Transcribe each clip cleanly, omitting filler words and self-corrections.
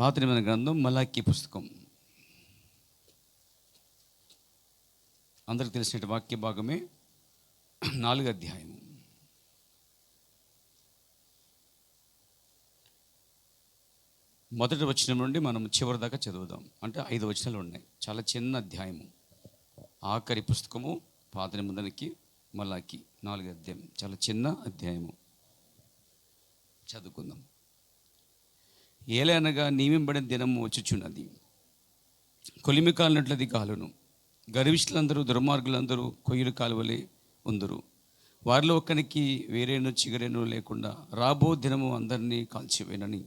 పాత నిబంధన గ్రంథం మలాకీ పుస్తకం. అందరికి తెలిసిన వాక్య భాగమే 4వ అధ్యాయం. మొదటి వచనం నుండి మనం చివరి దాకా చదువుదాం. అంటే 5 వచనాలు ఉన్నాయి. చాలా చిన్న అధ్యాయము. ఆఖరి పుస్తకము పాత నిబంధనకి మలాకీ 4వ అధ్యాయం. చాలా చిన్న అధ్యాయము. చదువుకుందాం. ఏలనగా నియమింపబడిన దినము వచ్చుచున్నది, కొలిమి కాలినట్లది కాలును. గర్విష్ఠులందరూ దుర్మార్గులందరూ కొయ్యలు కాలువలే ఉందరు. వారిలో ఒక్కనికి వేరేను చిగరేను లేకుండా రాబో దినము అందరినీ కాల్చివేనని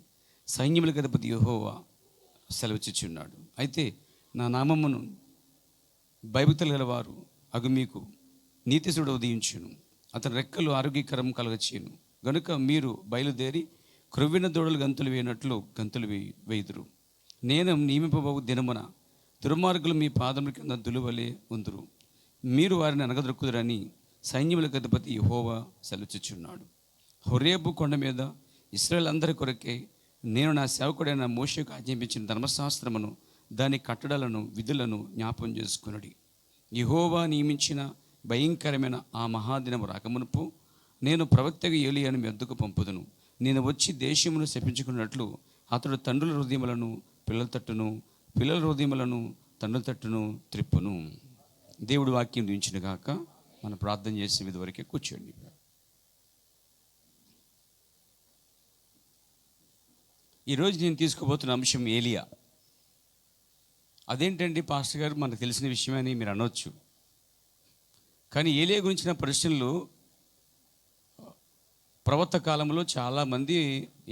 సైన్యములకు అధిపతి యెహోవా సెలవిచ్చుచున్నాడు. అయితే నా నామమును భయభక్తులు గలవారు అగు మీకు నీతిశుడు ఉదయించును. అతని రెక్కలు ఆరోగ్యకరం కలగచేయును. గనుక మీరు బయలుదేరి క్రొవ్విన దూడలు గంతులు వేయనట్లు గంతులు వేయుదురు. నేను నియమింపబోవు దినమున దుర్మార్గులు మీ పాదముల కింద దులువలే ఉందురు. మీరు వారిని అనగదొక్కుదురని సైన్యములకు అధిపతి యెహోవా సెలవిచ్చుచున్నాడు. హోరేబు కొండ మీద ఇశ్రాయేలు అందరి కొరకే నేను నా సేవకుడైన మోషేకు ఆజ్ఞాపించిన ధర్మశాస్త్రమును దాని కట్టడలను విధులను జ్ఞాపం చేసుకునడి. యెహోవా నియమించిన భయంకరమైన ఆ మహాదినము రాకమునుపు నేను ప్రవక్తగా ఏలీయాను మీ వద్దకు పంపుదును. నేను వచ్చి దేశమును శపించుకున్నట్లు అతడు తండ్రుల హృదయములను పిల్లల తట్టును, పిల్లల హృదయములను తండ్రుల తట్టును త్రిప్పును. దేవుడి వాక్యం దించిన గాక. మనం ప్రార్థన చేసే విధి వరకే కూర్చోండి. ఈరోజు నేను తీసుకోబోతున్న అంశం ఏలియా. అదేంటండి పాస్టర్ గారు, మనకు తెలిసిన విషయమే అని మీరు అనొచ్చు. కానీ ఏలియా గురించిన ప్రశ్నలు ప్రవక్త కాలంలో చాలామంది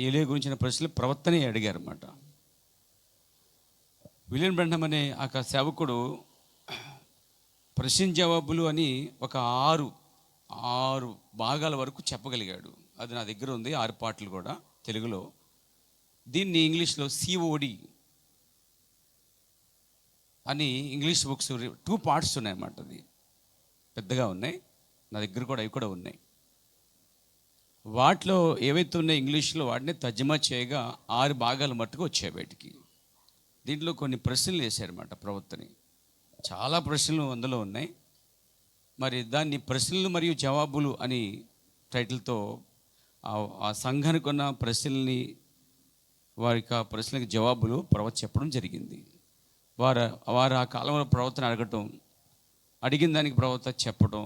ఏలియా గురించిన ప్రశ్నలు ప్రవక్తనే అడిగారు అన్నమాట. విలియం బ్రాన్హమ్ అనే ఒక సేవకుడు ప్రశ్న జవాబులు అని ఒక ఆరు భాగాల వరకు చెప్పగలిగాడు. అది నా దగ్గర ఉంది, 6 పాటలు కూడా తెలుగులో. దీన్ని ఇంగ్లీష్లో COD అని ఇంగ్లీష్ బుక్స్ 2 పార్ట్స్ ఉన్నాయన్నమాట. అది పెద్దగా ఉన్నాయి, నా దగ్గర కూడా అవి కూడా ఉన్నాయి. వాటిలో ఏవైతే ఉన్నాయో ఇంగ్లీష్లో వాటిని తర్జమా చేయగా 6 భాగాలు మట్టుకు వచ్చాయి బయటికి. దీంట్లో కొన్ని ప్రశ్నలు వేశారన్నమాట ప్రవక్తని. చాలా ప్రశ్నలు అందులో ఉన్నాయి. మరి దాన్ని ప్రశ్నలు మరియు జవాబులు అని టైటిల్తో ఆ సంఘానికి ఉన్న ప్రశ్నల్ని, వారికి ఆ ప్రశ్నలకు జవాబులు ప్రవక్త చెప్పడం జరిగింది. వారు ఆ కాలంలో ప్రవక్తను అడగటం, అడిగిన దానికి ప్రవక్త చెప్పడం,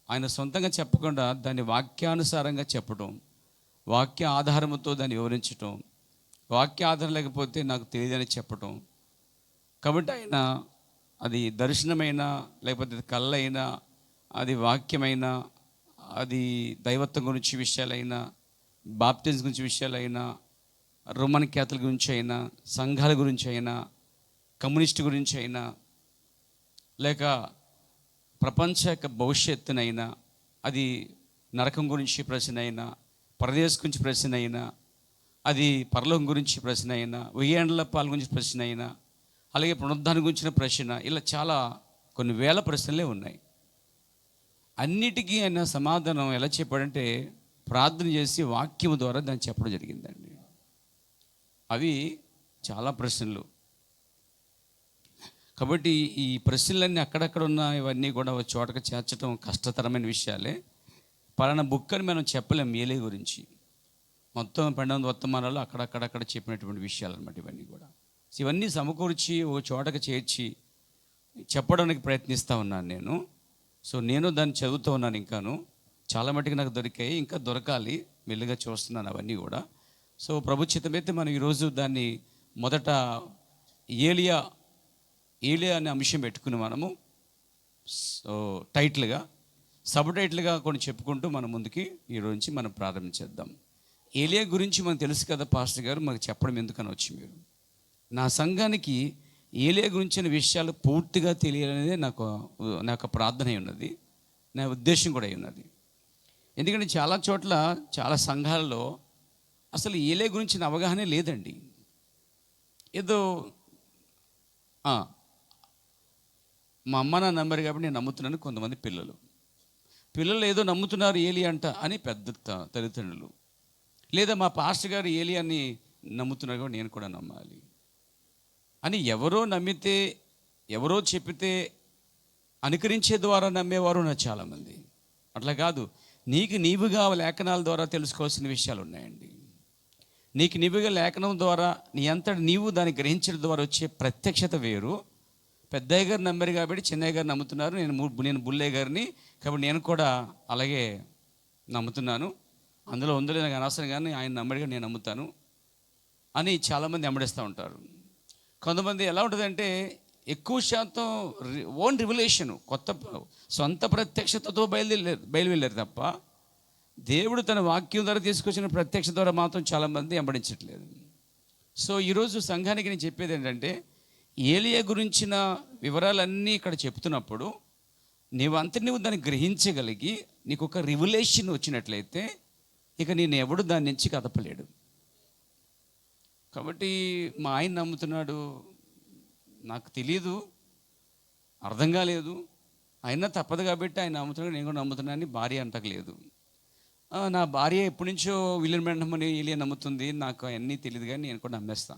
ఆయన సొంతంగా చెప్పకుండా దాన్ని వాక్యానుసారంగా చెప్పడం, వాక్య ఆధారంతో దాన్ని వివరించటం, వాక్య ఆధారం లేకపోతే నాకు తెలియదని చెప్పటం. కాబట్టి ఆయన అది దర్శనమైనా, లేకపోతే కళ్ళైనా, అది వాక్యమైనా, అది దైవత్వం గురించి విషయాలైనా, బాప్టిజం గురించి విషయాలైనా, రోమన్ క్యాథలిక్ గురించి అయినా, సంఘాల గురించి అయినా, కమ్యూనిస్ట్ గురించి అయినా, లేక ప్రపంచ యొక్క భవిష్యత్తునైనా, అది నరకం గురించి ప్రశ్న అయినా, పరదేశం గురించి ప్రశ్న అయినా, అది పరలోకం గురించి ప్రశ్న అయినా, 1000 ఏండ్ల పాలు గురించి ప్రశ్న అయినా, అలాగే పునరుద్ధానం గురించిన ప్రశ్న, ఇలా చాలా కొన్ని వేల ప్రశ్నలే ఉన్నాయి. అన్నిటికీ ఆయన సమాధానం ఎలా చెప్పాడంటే ప్రార్థన చేసి వాక్యం ద్వారా దాన్ని చెప్పడం జరిగిందండి. అవి చాలా ప్రశ్నలు. కాబట్టి ఈ ప్రశ్నలన్నీ అక్కడక్కడ ఉన్న ఇవన్నీ కూడా ఒక చోటకు చేర్చడం కష్టతరమైన విషయాలే. పలానా బుక్ అని మనం చెప్పలేం ఏలియా గురించి. మొత్తం 12 వర్తమానాలు అక్కడక్కడక్కడ చెప్పినటువంటి విషయాలు అన్నమాట ఇవన్నీ కూడా. ఇవన్నీ సమకూర్చి ఒక చోటకు చేర్చి చెప్పడానికి ప్రయత్నిస్తూ ఉన్నాను నేను. నేను దాన్ని చదువుతూ ఉన్నాను. ఇంకాను చాలా మటుకు నాకు దొరికాయి, ఇంకా దొరకాలి, మెల్లిగా చూస్తున్నాను అవన్నీ కూడా. ప్రభు చిత్తమైతే మనం ఈరోజు దాన్ని మొదట ఏలియా అనే అంశం పెట్టుకుని మనము టైటిల్గా, సబ్ టైటిల్గా కొన్ని చెప్పుకుంటూ మనం ముందుకి ఈరోజు నుంచి మనం ప్రారంభించేద్దాం. ఏలియా గురించి మనకు తెలుసు కదా పాస్టర్ గారు, మాకు చెప్పడం ఎందుకని వచ్చి మీరు. నా సంఘానికి ఏలియా గురించిన విషయాలు పూర్తిగా తెలియాలనేదే నాకు ప్రార్థన అయి ఉన్నది, నా ఉద్దేశం కూడా అయి ఉన్నది. ఎందుకంటే చాలా చోట్ల, చాలా సంఘాలలో అసలు ఏలియా గురించిన అవగాహన లేదండి. ఏదో మా అమ్మ నా నమ్మరు కాబట్టి నేను నమ్ముతున్నాను కొంతమంది పిల్లలు ఏదో నమ్ముతున్నారు ఏలియా అంట అని పెద్ద తల్లిదండ్రులు, లేదా మా పాస్టర్ గారు ఏలియాని నమ్ముతున్నారు కాబట్టి నేను కూడా నమ్మాలి. అని ఎవరో నమ్మితే, ఎవరో చెప్పితే అనుకరించే ద్వారా నమ్మేవారు ఉన్నారు చాలామంది. అట్లా కాదు, నీకు నీవుగా లేఖనాల ద్వారా తెలుసుకోవాల్సిన విషయాలు ఉన్నాయండి. నీకు నీవుగా లేఖనం ద్వారా నీ అంతటి నీవు దాన్ని గ్రహించడం ద్వారా వచ్చే ప్రత్యక్షత వేరు. పెద్దయ్య గారు నమ్మారు కాబట్టి చిన్నయ్య గారు నమ్ముతున్నారు, నేను బుల్లయ్య గారిని కాబట్టి నేను కూడా అలాగే నమ్ముతున్నాను, అందులో ఉందో నాకు అనవసరం కానీ ఆయన నమ్మడిగా నేను నమ్ముతాను అని చాలామంది వెంబడిస్తూ ఉంటారు. కొంతమంది ఎలా ఉంటుందంటే ఎక్కువ శాతం ఓన్ రివల్యూషన్, సొంత ప్రత్యక్షతతో బయలువెళ్ళారు తప్ప దేవుడు తన వాక్యం ద్వారా తీసుకొచ్చిన ప్రత్యక్షత ద్వారా మాత్రం చాలామంది వెంబడించట్లేదు. సో ఈరోజు సంఘానికి నేను చెప్పేది ఏంటంటే, ఏలియా గురించిన వివరాలన్నీ ఇక్కడ చెప్తున్నప్పుడు నువ్వు దాన్ని గ్రహించగలిగి నీకు ఒక రివల్యూషన్ వచ్చినట్లయితే ఇక నేను ఎవడు దాని నుంచి కదపలేడు. కాబట్టి మా ఆయన నమ్ముతున్నాడు, నాకు తెలియదు, అర్థం కాలేదు, అయినా తప్పదు కాబట్టి ఆయన నమ్ముతున్నాడు, నేను కూడా నమ్ముతున్నాను భార్య అంటలేదు. నా భార్య ఎప్పటి నుంచో విలియన్ బ్రాన్హమ్ అని ఏలియా నమ్ముతుంది, నాకు అవన్నీ తెలియదు కానీ నేను కూడా నమ్మేస్తా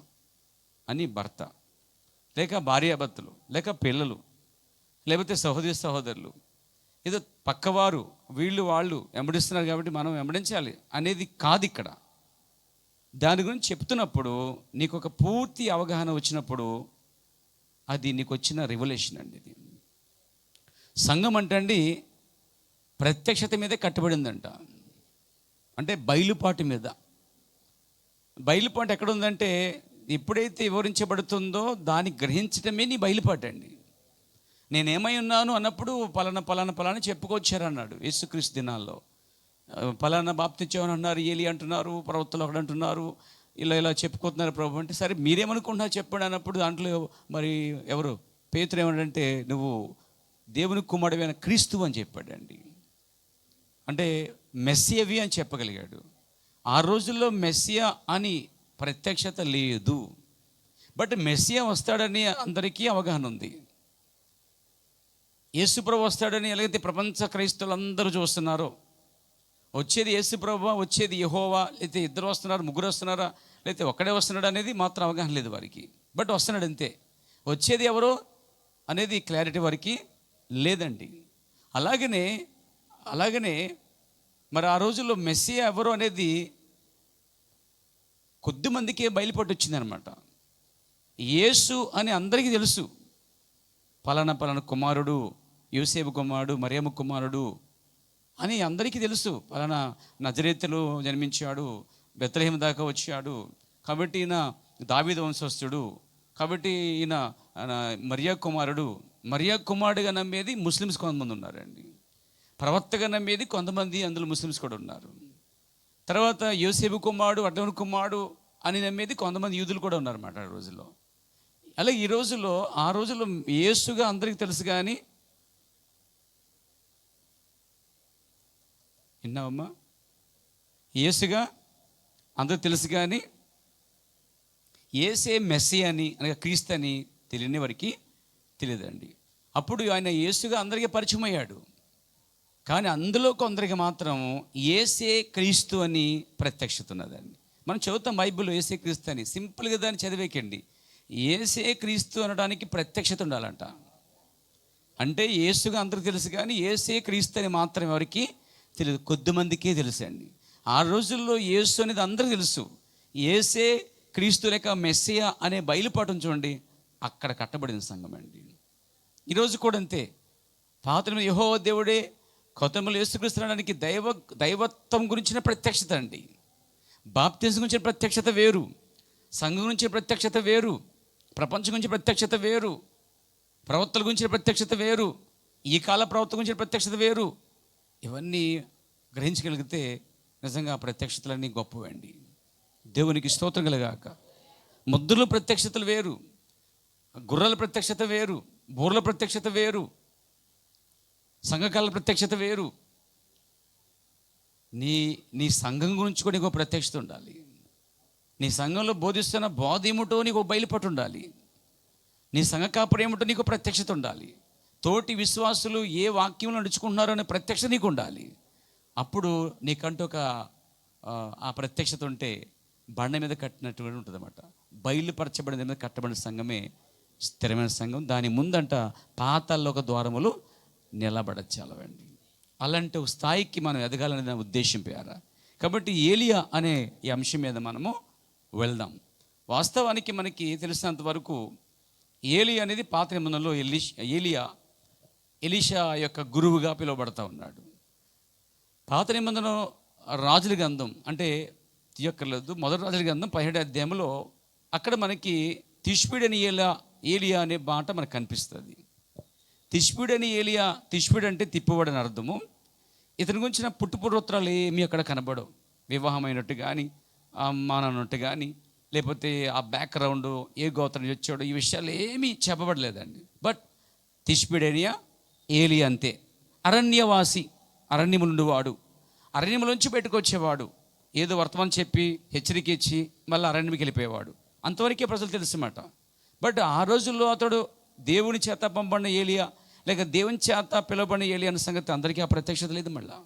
అని భర్త, లేక భార్యాభర్తలు, లేక పిల్లలు, లేకపోతే సహోదరులు, ఏదో పక్కవారు వాళ్ళు వెంబడిస్తున్నారు కాబట్టి మనం వెంబడించాలి అనేది కాదు ఇక్కడ. దాని గురించి చెప్తున్నప్పుడు నీకు ఒక పూర్తి అవగాహన వచ్చినప్పుడు అది నీకు వచ్చిన రివల్యూషన్ అండి. ఇది సంఘం అంటండి ప్రత్యక్షత మీదే కట్టబడిందంట, అంటే బయలుపాటు మీద. బయలుపాటు ఎక్కడ ఉందంటే ఎప్పుడైతే వివరించబడుతుందో దాన్ని గ్రహించడమే నీ బయలుపాటు అండి. నేనేమై ఉన్నాను అన్నప్పుడు పలానా చెప్పుకొచ్చారన్నాడు యేసుక్రీస్తు దినాల్లో. పలానా బాప్తిచ్చామని అన్నారు, ఏలి అంటున్నారు, ప్రవక్తలు ఒకడు అంటున్నారు, ఇలా చెప్పుకుంటున్నారు ప్రభు అంటే, సరే మీరేమనుకుంటున్నారు చెప్పండి అన్నప్పుడు దాంట్లో మరి ఎవరు పేతురు ఏమంటే నువ్వు దేవుని కుమారుడైన క్రీస్తు అని చెప్పాడండి. అంటే మెస్సియవి అని చెప్పగలిగాడు. ఆ రోజుల్లో మెస్సియా అని ప్రత్యక్షత లేదు, బట్ మెస్సియా వస్తాడని అందరికీ అవగాహన ఉంది. యేసుప్రభు వస్తాడని ఎలాగైతే ప్రపంచ క్రైస్తవులు అందరూ చూస్తున్నారో, వచ్చేది యేసుప్రభు, వచ్చేది యెహోవా, లేకపోతే ఇద్దరు వస్తున్నారు, ముగ్గురు వస్తున్నారా, లేకపోతే ఒక్కడే వస్తున్నాడు అనేది మాత్రం అవగాహన లేదు వారికి. బట్ వస్తున్నాడు అంతే. వచ్చేది ఎవరో అనేది క్లారిటీ వారికి లేదండి. అలాగనే మరి ఆ రోజుల్లో మెస్సియా ఎవరు అనేది కొద్దిమందికే బయలుపడి వచ్చిందనమాట. యేసు అని అందరికీ తెలుసు, పలానా కుమారుడు, యోసేపు కుమారుడు, మరియమ్మ కుమారుడు అని అందరికీ తెలుసు. పలానా నజరేతులో జన్మించాడు, బెత్లెహేము దాకా వచ్చాడు, కాబట్టి ఈయన దావీదు వంశస్థుడు, కాబట్టి ఈయన మరియా కుమారుడుగా నమ్మేది ముస్లిమ్స్ కొంతమంది ఉన్నారండి. ప్రవక్తగా నమ్మేది కొంతమంది, అందులో ముస్లిమ్స్ కూడా ఉన్నారు. తర్వాత యోసేపు కుమారుడు, అడ్డవని కుమారుడు అని నమ్మేది కొంతమంది యూదులు కూడా ఉన్నారన్నమాట ఆ రోజుల్లో. అలాగే ఆ రోజుల్లో యేసుగా అందరికీ తెలుసు కానీ, విన్నావమ్మా, యేసుగా అందరికి తెలుసు కానీ యేసే మెస్సీ అని అనగా క్రీస్తు అని తెలియని వారికి తెలియదండి. అప్పుడు ఆయన యేసుగా అందరికీ పరిచయం అయ్యాడు, కానీ అందులో కొందరికి మాత్రం యేసే క్రీస్తు అని ప్రత్యక్షత ఉన్నదండి. మనం చదువుతాం బైబిల్లో యేసే క్రీస్తు అని, సింపుల్గా దాన్ని చదివేకండి. యేసే క్రీస్తు అనడానికి ప్రత్యక్షత ఉండాలంట. అంటే యేసుగా అందరికి తెలుసు కానీ యేసే క్రీస్తు అని మాత్రం ఎవరికి తెలియదు, కొద్దిమందికే తెలుసు అండి. ఆ రోజుల్లో యేసు అనేది అందరికీ తెలుసు. యేసే క్రీస్తు లేక మెస్సియా అనే బయలుపాఠం చూడండి, అక్కడ కట్టబడిన సంఘం అండి. ఈరోజు కూడా అంతే. పాతలో యెహోవా దేవుడే, కొత్తలో యేసుక్రీస్తు అనడానికి దైవత్వం గురించిన ప్రత్యక్షత అండి. బాప్తిజం గురించిన ప్రత్యక్షత వేరు, సంఘం గురించిన ప్రత్యక్షత వేరు, ప్రపంచం గురించి ప్రత్యక్షత వేరు, ప్రవక్తల గురించిన ప్రత్యక్షత వేరు, ఈ కాల ప్రవక్త గురించిన ప్రత్యక్షత వేరు. ఇవన్నీ గ్రహించగలిగితే నిజంగా ప్రత్యక్షతలన్నీ గొప్పవండి. దేవునికి స్తోత్రం కలుగాక. ముద్దుల ప్రత్యక్షతలు వేరు, గుర్రాల ప్రత్యక్షత వేరు, బూర్ల ప్రత్యక్షత వేరు, సంఘకాల ప్రత్యక్షత వేరు. నీ సంఘం గురించి కూడా నీకు ప్రత్యక్షత ఉండాలి. నీ సంఘంలో బోధిస్తున్న బోధ ఏమిటో నీకు బయలుపట్టు ఉండాలి. నీ సంఘ కాపురం ఏమిటో నీకు ప్రత్యక్షత ఉండాలి. తోటి విశ్వాసులు ఏ వాక్యంలో నడుచుకుంటున్నారో అనే ప్రత్యక్షత నీకు ఉండాలి. అప్పుడు నీకంటూ ఆ ప్రత్యక్షత ఉంటే బండ మీద కట్టినటువంటి ఉంటుంది అన్నమాట. బయలుపరచబడిన మీద కట్టబడిన సంఘమే స్థిరమైన సంఘం. దాని ముందంట పాతాళలోక ద్వారములు నిలబడచ్చాలండి. అలాంటి ఒక స్థాయికి మనం ఎదగాలనే ఉద్దేశం పేర. కాబట్టి ఏలియా అనే ఈ అంశం మీద మనము వెళ్దాం. వాస్తవానికి మనకి తెలిసినంత వరకు ఏలియా అనేది పాత నిబంధనలో ఏలియా ఎలీషా యొక్క గురువుగా పిలువబడతా ఉన్నాడు. పాత నిబంధన రాజుల గ్రంథం అంటే తీయక్కర్లేదు, మొదటి రాజుల గ్రంథం 17వ అధ్యాయంలో అక్కడ మనకి తిష్బీడని ఏలియా అనే మాట మనకు కనిపిస్తుంది. తిష్బీడని ఏలియా, తిష్బీడు అంటే తిప్పుబడని అర్థము. ఇతని గురించిన పుట్టుపూర్వోత్తరాలు ఏమీ అక్కడ కనబడవు. వివాహమైనట్టు కానీ, మానన్నట్టు కానీ, లేకపోతే ఆ బ్యాక్గ్రౌండ్ ఏ గోత్రం వచ్చాడో ఈ విషయాలు ఏమీ చెప్పబడలేదండి. బట్ తిష్బీడనియా ఏలియా అంతే. అరణ్యవాసి, అరణ్యము నుండి వాడు, అరణ్యములోంచి బయటకు వచ్చేవాడు, ఏదో వర్తమానం చెప్పి హెచ్చరిక ఇచ్చి మళ్ళీ అరణ్యంకి వెళ్ళిపోయేవాడు. అంతవరకే ప్రజలు తెలుసన్నమాట. బట్ ఆ రోజుల్లో అతడు దేవుని చేత పంపబడిన ఏలియా లేక దేవుని చేత పిలువబడిన ఏలియా అన్న సంగతి అందరికీ ఆ ప్రత్యక్షత లేదు. మళ్ళా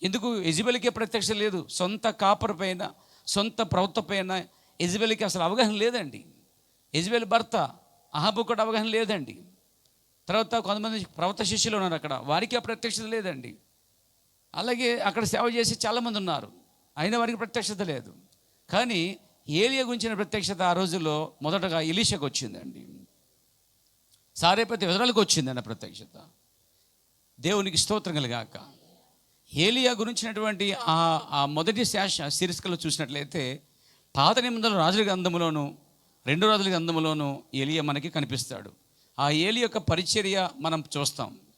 ఎందుకు యెజబెలుకే ప్రత్యక్షత లేదు? సొంత కాపరి పైన, సొంత ప్రవక్త పైన యెజబెలుకి అసలు అవగాహన లేదండి. యెజబెలు భర్త అహాబు కూడా అవగాహన లేదండి. తర్వాత కొంతమంది ప్రవక్త శిష్యులు ఉన్నారు అక్కడ, వారికి ఆ ప్రత్యక్షత లేదండి. అలాగే అక్కడ సేవ చేసి చాలామంది ఉన్నారు, అయినా వారికి ప్రత్యక్షత లేదు. కానీ ఏలియా గురించిన ప్రత్యక్షత ఆ రోజుల్లో మొదటగా ఎలీషాకు వచ్చిందండి. సారేపతి వెదరాలకు వచ్చిందన్న ప్రత్యక్షత. దేవునికి స్తోత్రం కలుగాక. ఏలియా గురించినటువంటి ఆ మొదటి శీర్షికలో చూసినట్లయితే పాత నిబంధనల రాజుల గ్రంథములోను, 2 రాజుల గ్రంథములోను ఏలియా మనకి కనిపిస్తాడు. ఆ ఏలియా యొక్క పరిచర్య మనం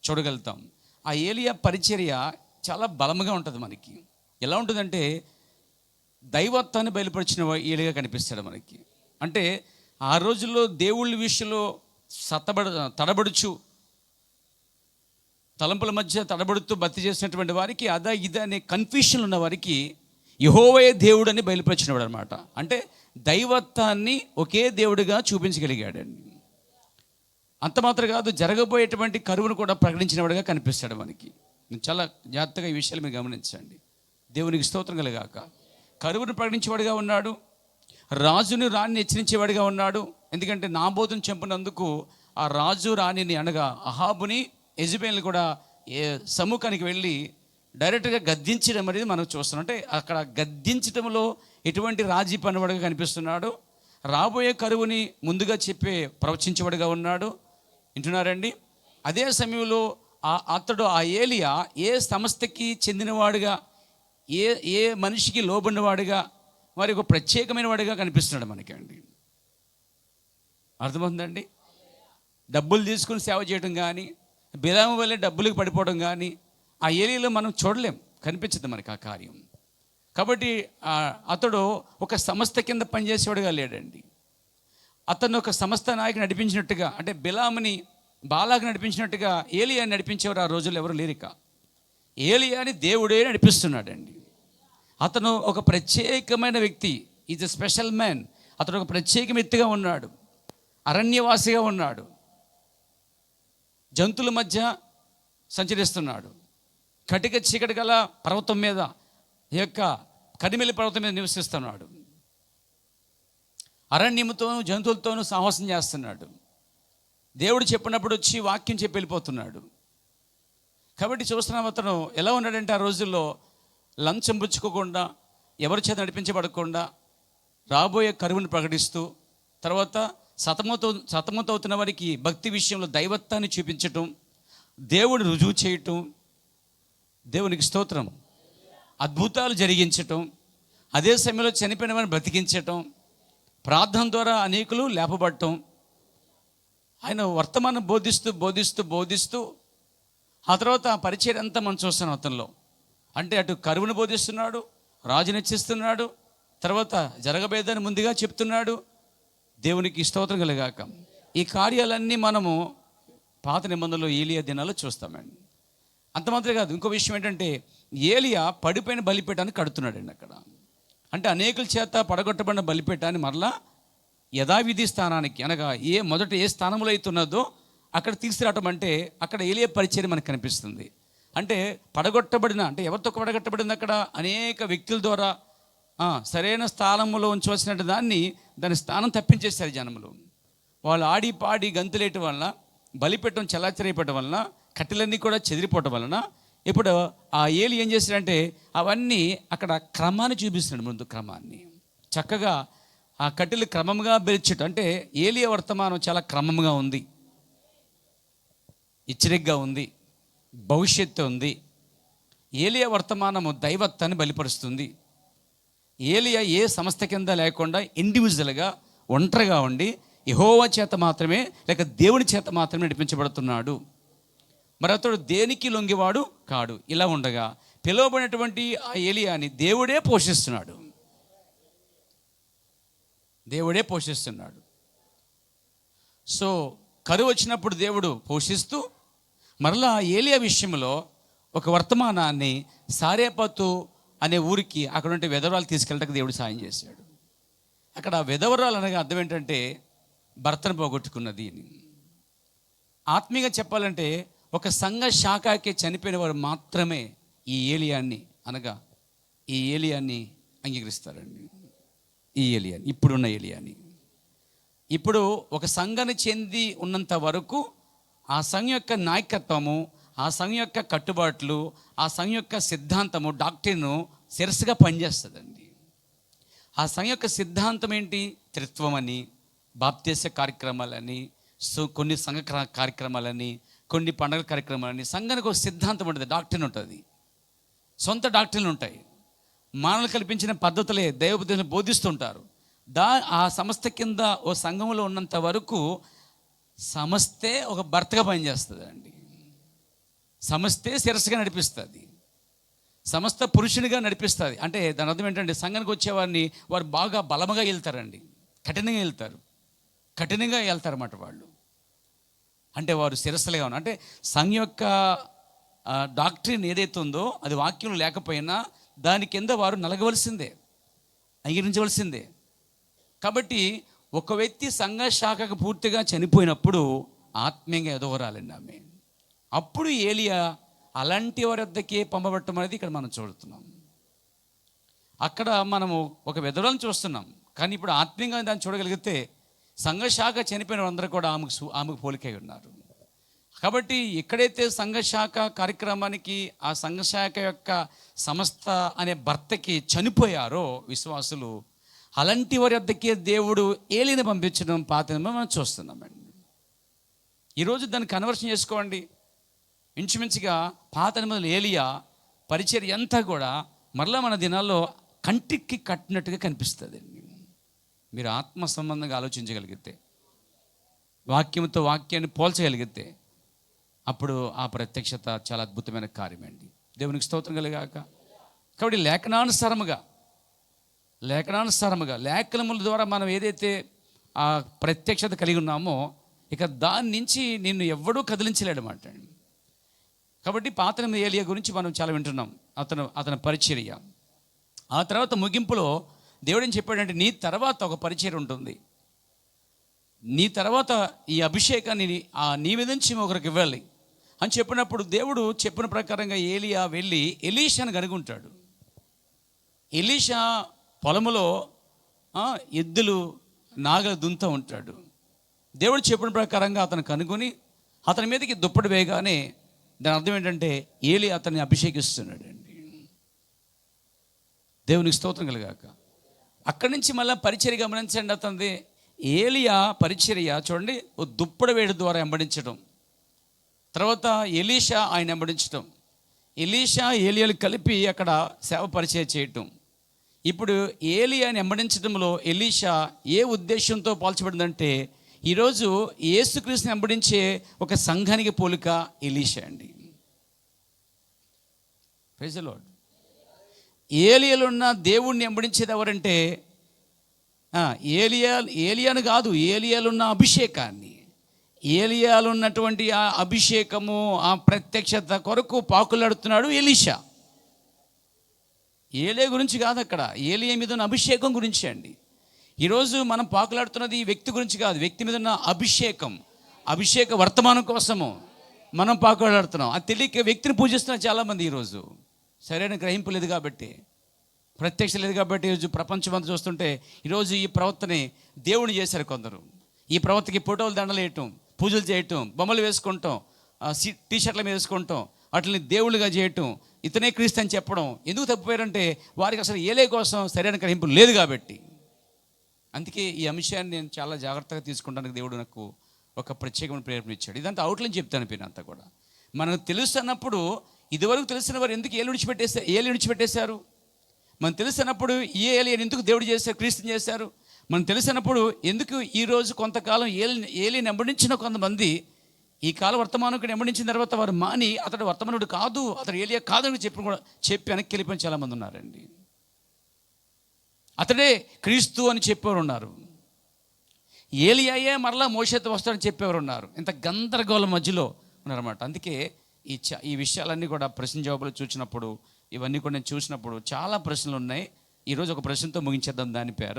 చూడగలుగుతాం. ఆ ఏలియా పరిచర్య చాలా బలముగా ఉంటుంది. మనకి ఎలా ఉంటుందంటే దైవత్వాన్ని బయలుపరిచిన ఏలియా కనిపిస్తాడు మనకి. అంటే ఆ రోజుల్లో దేవుళ్ళ విషయంలో తడబడుచు, తలంపుల మధ్య తడబడుతూ భక్తి చేసినటువంటి వారికి అదా ఇదా అనే కన్ఫ్యూషన్ ఉన్న వారికి యెహోవాయే దేవుడు అని బయలుపరిచినవాడు అనమాట. అంటే దైవత్వాన్ని ఒకే దేవుడిగా చూపించగలిగాడండి. అంత మాత్రం కాదు, జరగబోయేటువంటి కరువును కూడా ప్రకటించినవాడుగా కనిపిస్తాడు మనకి. చాలా జాగ్రత్తగా ఈ విషయాలు మీరు గమనించండి. దేవునికి స్తోత్రం కలుగాక. కరువును ప్రకటించేవాడిగా ఉన్నాడు, రాజుని రాణిని హెచ్చరించేవాడిగా ఉన్నాడు. ఎందుకంటే నాబోతుని చంపినందుకు ఆ రాజు రాణిని అనగా అహాబుని, యెజబెల్ని కూడా సముఖానికి వెళ్ళి డైరెక్ట్గా గద్దించడం అనేది మనం చూస్తున్నాం. అంటే అక్కడ గద్దించడంలో ఎటువంటి రాజీ పనివాడుగా కనిపిస్తున్నాడు. రాబోయే కరువుని ముందుగా ప్రవచించేవాడుగా ఉన్నాడు. వింటున్నారండి? అదే సమయంలో అతడు ఆ ఏలియా ఏ సంస్థకి చెందినవాడుగా, ఏ మనిషికి లోబడినవాడుగా, మరి ఒక ప్రత్యేకమైన వాడిగా కనిపిస్తున్నాడు మనకి అండి. అర్థమవుతుందండి? డబ్బులు తీసుకుని సేవ చేయడం కానీ, బిలాము వల్లే డబ్బులకు పడిపోవడం కానీ ఆ ఏలియాలో మనం చూడలేం, కనిపించదు మనకి ఆ కార్యం. కాబట్టి అతడు ఒక సంస్థ కింద పనిచేసేవాడుగా లేడండి. అతను ఒక సంస్థ నాయకుని నడిపించినట్టుగా, అంటే బిలాముని బాలాకు నడిపించినట్టుగా ఏలియాని నడిపించేవారు ఆ రోజుల్లో ఎవరు లేరిక. ఏలియాని దేవుడే నడిపిస్తున్నాడండి. అతను ఒక ప్రత్యేకమైన వ్యక్తి, ఈజ్ ఎ స్పెషల్ మ్యాన్. అతను ఒక ప్రత్యేక వ్యక్తిగా ఉన్నాడు, అరణ్యవాసిగా ఉన్నాడు, జంతువుల మధ్య సంచరిస్తున్నాడు, కటిక చీకటి గల పర్వతం మీద, ఈ యొక్క కడిమెలి పర్వతం మీద నివసిస్తున్నాడు, అరణ్యముతోనూ జంతువులతోనూ సాహసం చేస్తున్నాడు. దేవుడు చెప్పినప్పుడు వచ్చి వాక్యం చెప్పి వెళ్ళిపోతున్నాడు. కాబట్టి చూస్తున్నాం అతను ఎలా ఉన్నాడంటే ఆ రోజుల్లో లంచం పుచ్చుకోకుండా, ఎవరి చేత నడిపించబడకుండా రాబోయే కరువును ప్రకటిస్తూ, తర్వాత సతమతవుతున్న వారికి భక్తి విషయంలో దైవత్వాన్ని చూపించటం, దేవుడు రుజువు చేయటం, దేవునికి స్తోత్రం, అద్భుతాలు జరిగించటం, అదే సమయంలో చనిపోయిన వారిని బ్రతికించటం, ప్రార్థన ద్వారా అనేకులు లేపబడటం. ఆయన వర్తమానం బోధిస్తూ ఆ తర్వాత ఆ పరిచయం అంతా మనం చూస్తున్నాం అతనిలో. అంటే అటు కరువును బోధిస్తున్నాడు, రాజుని హెచ్చిస్తున్నాడు, తర్వాత జరగబోయేదని ముందుగా చెప్తున్నాడు. దేవునికి స్తోత్రం కలుగాక. ఈ కార్యాలన్నీ మనము పాత నిబంధనలో ఏలియా దినాల్లో చూస్తామండి. అంత మాత్రమే కాదు, ఇంకో విషయం ఏంటంటే ఏలియా పడిపోయిన బలిపీఠాన్ని కడుతున్నాడండి అక్కడ. అంటే అనేకుల చేత పడగొట్టబడిన బలిపీఠాన్ని మరలా యథావిధి స్థానానికి, అనగా మొదట ఏ స్థానంలో అవుతున్నదో అక్కడ తీసుకురావటం. అంటే అక్కడ ఏలియా పరిచర్య మనకు కనిపిస్తుంది. అంటే పడగొట్టబడిన, అంటే ఎవరితో పడగొట్టబడింది? అక్కడ అనేక వ్యక్తుల ద్వారా సరైన స్థానంలో ఉంచవలసిన దాని స్థానం తప్పించేస్తారు జనములు. వాళ్ళు ఆడి పాడి గంతులేయటం వలన, బలిపెట్టడం చల్లాచెరైపోవటం వలన, కట్టెలన్నీ కూడా చెదిరిపోవటం వలన ఇప్పుడు ఆ ఏలి ఏం చేశాడంటే అవన్నీ అక్కడ క్రమాన్ని చూపిస్తున్నాడు. ముందు క్రమాన్ని చక్కగా ఆ కట్టెలు క్రమంగా బెల్చటం అంటే ఏలియా వర్తమానం చాలా క్రమంగా ఉంది, హెచ్చరికగా ఉంది, భవిష్యత్తు ఉంది. ఏలియా వర్తమానము దైవత్వాన్ని బలిపరుస్తుంది. ఏలియా ఏ సంస్థ కింద లేకుండా ఇండివిజువల్గా ఒంటరిగా ఉండి యెహోవా చేత మాత్రమే లేక దేవుని చేత మాత్రమే నడిపించబడుతున్నాడు. మరి అతడు దేనికి లొంగివాడు కాడు. ఇలా ఉండగా పిలువబడినటువంటి ఆ ఏలియాని దేవుడే పోషిస్తున్నాడు. దేవుడే పోషిస్తున్నాడు. సో కరువు వచ్చినప్పుడు దేవుడు పోషిస్తూ మరలా ఏలియా విషయంలో ఒక వర్తమానాన్ని సారేపతు అనే ఊరికి అక్కడ ఉంటే విధవరాలు తీసుకెళ్ళడానికి దేవుడు సాయం చేశాడు. అక్కడ విధవరాలు అనగా అర్థం ఏంటంటే భర్తను పోగొట్టుకున్నది అని. ఆత్మీయంగా చెప్పాలంటే ఒక సంఘ శాఖకి చనిపోయిన వారు మాత్రమే ఈ ఏలియాన్ని అనగా ఈ ఏలియాన్ని అంగీకరిస్తారండి. ఈ ఏలియాని, ఇప్పుడున్న ఏలియాని. ఇప్పుడు ఒక సంఘాన్ని చెంది ఉన్నంత వరకు ఆ సంఘం యొక్క నాయకత్వము, ఆ సంఘం యొక్క కట్టుబాట్లు, ఆ సంఘం యొక్క సిద్ధాంతము, డాక్టరీను శిరస్సుగా పనిచేస్తుందండి. ఆ సంఘం యొక్క సిద్ధాంతం ఏంటి? త్రిత్వం అని, బాప్తీస కార్యక్రమాలని, కొన్ని సంఘ కార్యక్రమాలని, కొన్ని పండుగ కార్యక్రమాలని. సంఘానికి ఒక సిద్ధాంతం ఉంటుంది, డాక్టరీన్ ఉంటుంది, సొంత డాక్టరీన్లు ఉంటాయి. మానవులు కల్పించిన పద్ధతులే దైవోపదేశం బోధిస్తుంటారు. ఆ సంస్థ కింద ఓ సంఘంలో ఉన్నంత వరకు సంస్థే ఒక భర్తగా పనిచేస్తుంది అండి. సంస్థే శిరస్సుగా నడిపిస్తుంది, సంస్థ పురుషునిగా నడిపిస్తుంది. అంటే దాని అర్థం ఏంటంటే సంఘానికి వచ్చేవారిని వారు బాగా బలముగా వెళ్తారండి, కఠినంగా వెళ్తారన్నమాట వాళ్ళు. అంటే వారు శిరస్సులుగా ఉన్నారు. అంటే సంఘం యొక్క డాక్టరీన్ ఏదైతే ఉందో అది వాక్యం లేకపోయినా దాని కింద వారు నలగవలసిందే, అంగీకరించవలసిందే. కాబట్టి ఒక వ్యక్తి సంఘ శాఖకు పూర్తిగా చనిపోయినప్పుడు ఆత్మీయంగా ఎదగరాలండి ఆమె. అప్పుడు ఏలియా అలాంటి వారి వద్దకే పంపబట్టం అనేది ఇక్కడ మనం చూస్తున్నాం. అక్కడ మనము ఒక విధవరాలను చూస్తున్నాం, కానీ ఇప్పుడు ఆత్మీయంగా దాన్ని చూడగలిగితే సంఘశాఖ చనిపోయిన వారందరూ కూడా ఆమెకు పోలికై ఉన్నారు. కాబట్టి ఎక్కడైతే సంఘశాఖ కార్యక్రమానికి ఆ సంఘశాఖ యొక్క సంస్థ అనే భర్తకి చనిపోయారో విశ్వాసులు, అలాంటి వారి వద్దకే దేవుడు ఏలిని పంపించడం పాత మనం చూస్తున్నామండి. ఈరోజు దాన్ని కన్వర్షన్ చేసుకోండి. ఇంచుమించుగా పాత నిబంధనలు ఏలియా పరిచర్య అంతా కూడా మరలా మన దినాల్లో కంటికి కట్టినట్టుగా కనిపిస్తుంది. మీరు ఆత్మ సంబంధంగా ఆలోచించగలిగితే, వాక్యంతో వాక్యాన్ని పోల్చగలిగితే అప్పుడు ఆ ప్రత్యక్షత చాలా అద్భుతమైన కార్యమండి. దేవునికి స్తోత్రం కలిగాక. కాబట్టి లేఖనానుసారముగా లేఖనముల ద్వారా మనం ఏదైతే ఆ ప్రత్యక్షత కలిగి ఉన్నామో ఇక దాని నుంచి నిన్ను ఎవ్వడూ కదిలించలేడమాట. కాబట్టి పాత నిబంధన ఏలియా గురించి మనం చాలా వింటున్నాం, అతని పరిచర్య. ఆ తర్వాత ముగింపులో దేవుడు ఏం చెప్పాడంటే నీ తర్వాత ఒక పరిచర్య ఉంటుంది, నీ తర్వాత ఈ అభిషేకాన్ని నీ మీద నుంచి ఒకరికి ఇవ్వాలి అని చెప్పినప్పుడు దేవుడు చెప్పిన ప్రకారంగా ఏలియా వెళ్ళి ఎలీషాను కనుగొంటాడు. ఎలీషా పొలములో ఎద్దులు నాగలు దుంతా ఉంటాడు. దేవుడు చెప్పిన ప్రకారంగా అతను కనుగొని అతని మీదకి దుప్పటి వేయగానే దాని అర్థం ఏంటంటే ఏలి అతన్ని అభిషేకిస్తున్నాడు అండి. దేవునికి స్తోత్రం కలుగాక. అక్కడి నుంచి మళ్ళీ పరిచర్య గమనించండి. అతనిది ఏలియా పరిచర్య చూడండి, ఓ దుప్పటి వేడి ద్వారా వెంబడించడం, తర్వాత ఎలీషా ఆయన వెంబడించడం, ఎలీషా ఏలియాలు కలిపి అక్కడ సేవ పరిచయం చేయటం. ఇప్పుడు ఏలియాని వెంబడించడంలో ఎలీషా ఏ ఉద్దేశంతో పోల్చబడిందంటే ఈరోజు యేసుక్రీస్తుని వెంబడించే ఒక సంఘానికి పోలిక ఎలీషా అండి. Praise the lord. ఏలియాలున్న దేవుణ్ణి వెంబడించేది ఎవరంటే ఏలియాను కాదు, ఏలియాలున్న అభిషేకాన్ని, ఏలియాలున్నటువంటి ఆ అభిషేకము ఆ ప్రత్యక్షత కొరకు పాకులాడుతున్నాడు ఎలీషా. ఏలియా గురించి కాదు, అక్కడ ఏలియా మీద ఉన్న అభిషేకం గురించి అండి. ఈరోజు మనం పాకులాడుతున్నది ఈ వ్యక్తి గురించి కాదు, వ్యక్తి మీద ఉన్న అభిషేక వర్తమానం కోసము మనం పాకులాడుతున్నాం. అది తెలియక వ్యక్తిని పూజిస్తున్న చాలామంది ఈరోజు సరైన గ్రహింపు లేదు కాబట్టి. ప్రత్యక్ష లేదు కాబట్టి ఈరోజు ప్రపంచం అంతా చూస్తుంటే ఈరోజు ఈ ప్రవర్తనే దేవుని చేశారు కొందరు. ఈ ప్రవర్తకి ఫోటోలు దండలు వేయటం, పూజలు చేయటం, బొమ్మలు వేసుకుంటాం, టీషర్ట్ల మీద వేసుకుంటాం, వాటిని దేవుళ్ళుగా చేయటం, ఇతనే క్రీస్తు అని చెప్పడం. ఎందుకు తప్పిపోయారంటే వారికి అసలు ఏలే కోసం సరైన గ్రహింపు లేదు కాబట్టి. అందుకే ఈ అంశాన్ని నేను చాలా జాగ్రత్తగా తీసుకుంటానికి దేవుడు నాకు ఒక ప్రత్యేకమైన ప్రేరణ ఇచ్చాడు. ఇదంతా అవుట్లైన్ చెప్తాను పైన అంతా కూడా. మనకు తెలుస్తున్నప్పుడు ఇదివరకు తెలిసిన వారు ఎందుకు ఏలు విడిచిపెట్టేశారు? మనం తెలిసినప్పుడు ఏ ఏలియని ఎందుకు దేవుడు చేశారు, క్రీస్తుని చేశారు? మనం తెలిసినప్పుడు ఎందుకు ఈరోజు కొంతకాలం ఏలిని వెంబడించిన కొంతమంది ఈ కాల వర్తమానం వెంబడించిన తర్వాత వారు మాని అతడు వర్తమానుడు కాదు, అతడు ఏలియా కాదు అని చెప్పి వెనక్కి వెళ్ళిపోయిన చాలామంది ఉన్నారండి. అతడే క్రీస్తు అని చెప్పేవారు ఉన్నారు. ఏలియాయే మరలా మోషేతో వస్తాడని చెప్పేవారు ఉన్నారు. ఇంత గందరగోళం మధ్యలో ఉన్నారన్నమాట. అందుకే ఈ విషయాలన్నీ కూడా ప్రశ్న జవాబులు చూసినప్పుడు, ఇవన్నీ కూడా నేను చూసినప్పుడు చాలా ప్రశ్నలు ఉన్నాయి. ఈరోజు ఒక ప్రశ్నతో ముగించేద్దాం. దాని పేర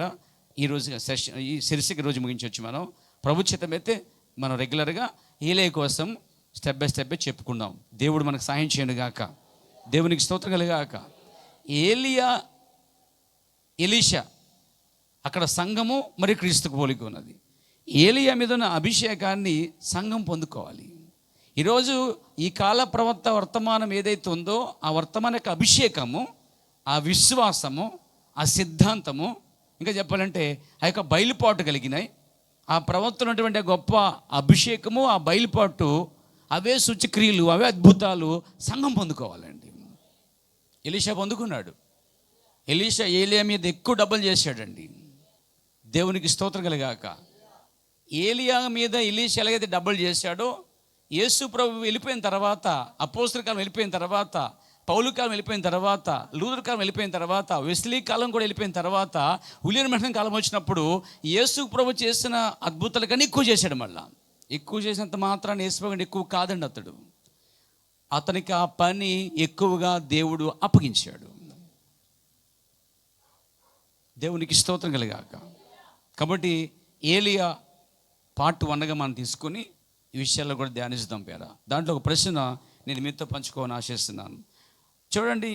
ఈరోజు ఈ శీర్షిక రోజు ముగించవచ్చు. మనం ప్రభుత్వమైతే మనం రెగ్యులర్గా ఏలియా కోసం స్టెప్ బై స్టెప్ చెప్పుకుందాం. దేవుడు మనకు సాయం చేయను గాక, దేవునికి స్తోత్రం కలుగాక. ఎలీషా అక్కడ సంఘము మరియు క్రీస్తుకు పోలిక ఉన్నది. ఏలియా మీద ఉన్న అభిషేకాన్ని సంఘం పొందుకోవాలి. ఈరోజు ఈ కాల వర్తమానం ఏదైతే ఉందో ఆ వర్తమాన యొక్క అభిషేకము, ఆ విశ్వాసము, ఆ సిద్ధాంతము, ఇంకా చెప్పాలంటే ఆ యొక్క బయలుపాటు కలిగినాయి. ఆ ప్రవర్తనటువంటి గొప్ప అభిషేకము, ఆ బయలుపాటు, అవే సూచక్రియలు, అవే అద్భుతాలు సంఘం పొందుకోవాలండి. ఎలీషా పొందుకున్నాడు. ఎలీషా ఏలియా మీద ఎక్కువ డబ్బులు చేశాడండి. దేవునికి స్తోత్రం కలుగాక. ఏలియా మీద ఎలీషా ఎలాగైతే డబ్బులు చేశాడో, యేసు ప్రభు వెళ్ళిపోయిన తర్వాత, అపోస్తల కాలం వెళ్ళిపోయిన తర్వాత, పౌలు కాలం వెళ్ళిపోయిన తర్వాత, లూథర్ కాలం వెళ్ళిపోయిన తర్వాత, వెస్లీ కాలం కూడా వెళ్ళిపోయిన తర్వాత, విలియం మెన్షన్ కాలం వచ్చినప్పుడు యేసు ప్రభు చేసిన అద్భుతాలు కానీ ఎక్కువ చేశాడు. మళ్ళా ఎక్కువ చేసినంత మాత్రాన్ని యేసు ప్రభు ఎక్కువ కాదండి. అతనికి ఆ పని ఎక్కువగా దేవుడు అప్పగించాడు. దేవునికి స్తోత్రం కలుగాక. కాబట్టి ఏలియా పార్ట్ 1గా మనం తీసుకొని ఈ విషయాల్లో కూడా ధ్యానిస్తాం పేర. దాంట్లో ఒక ప్రశ్న నేను మీతో పంచుకోవాలని ఆశిస్తున్నాను. చూడండి,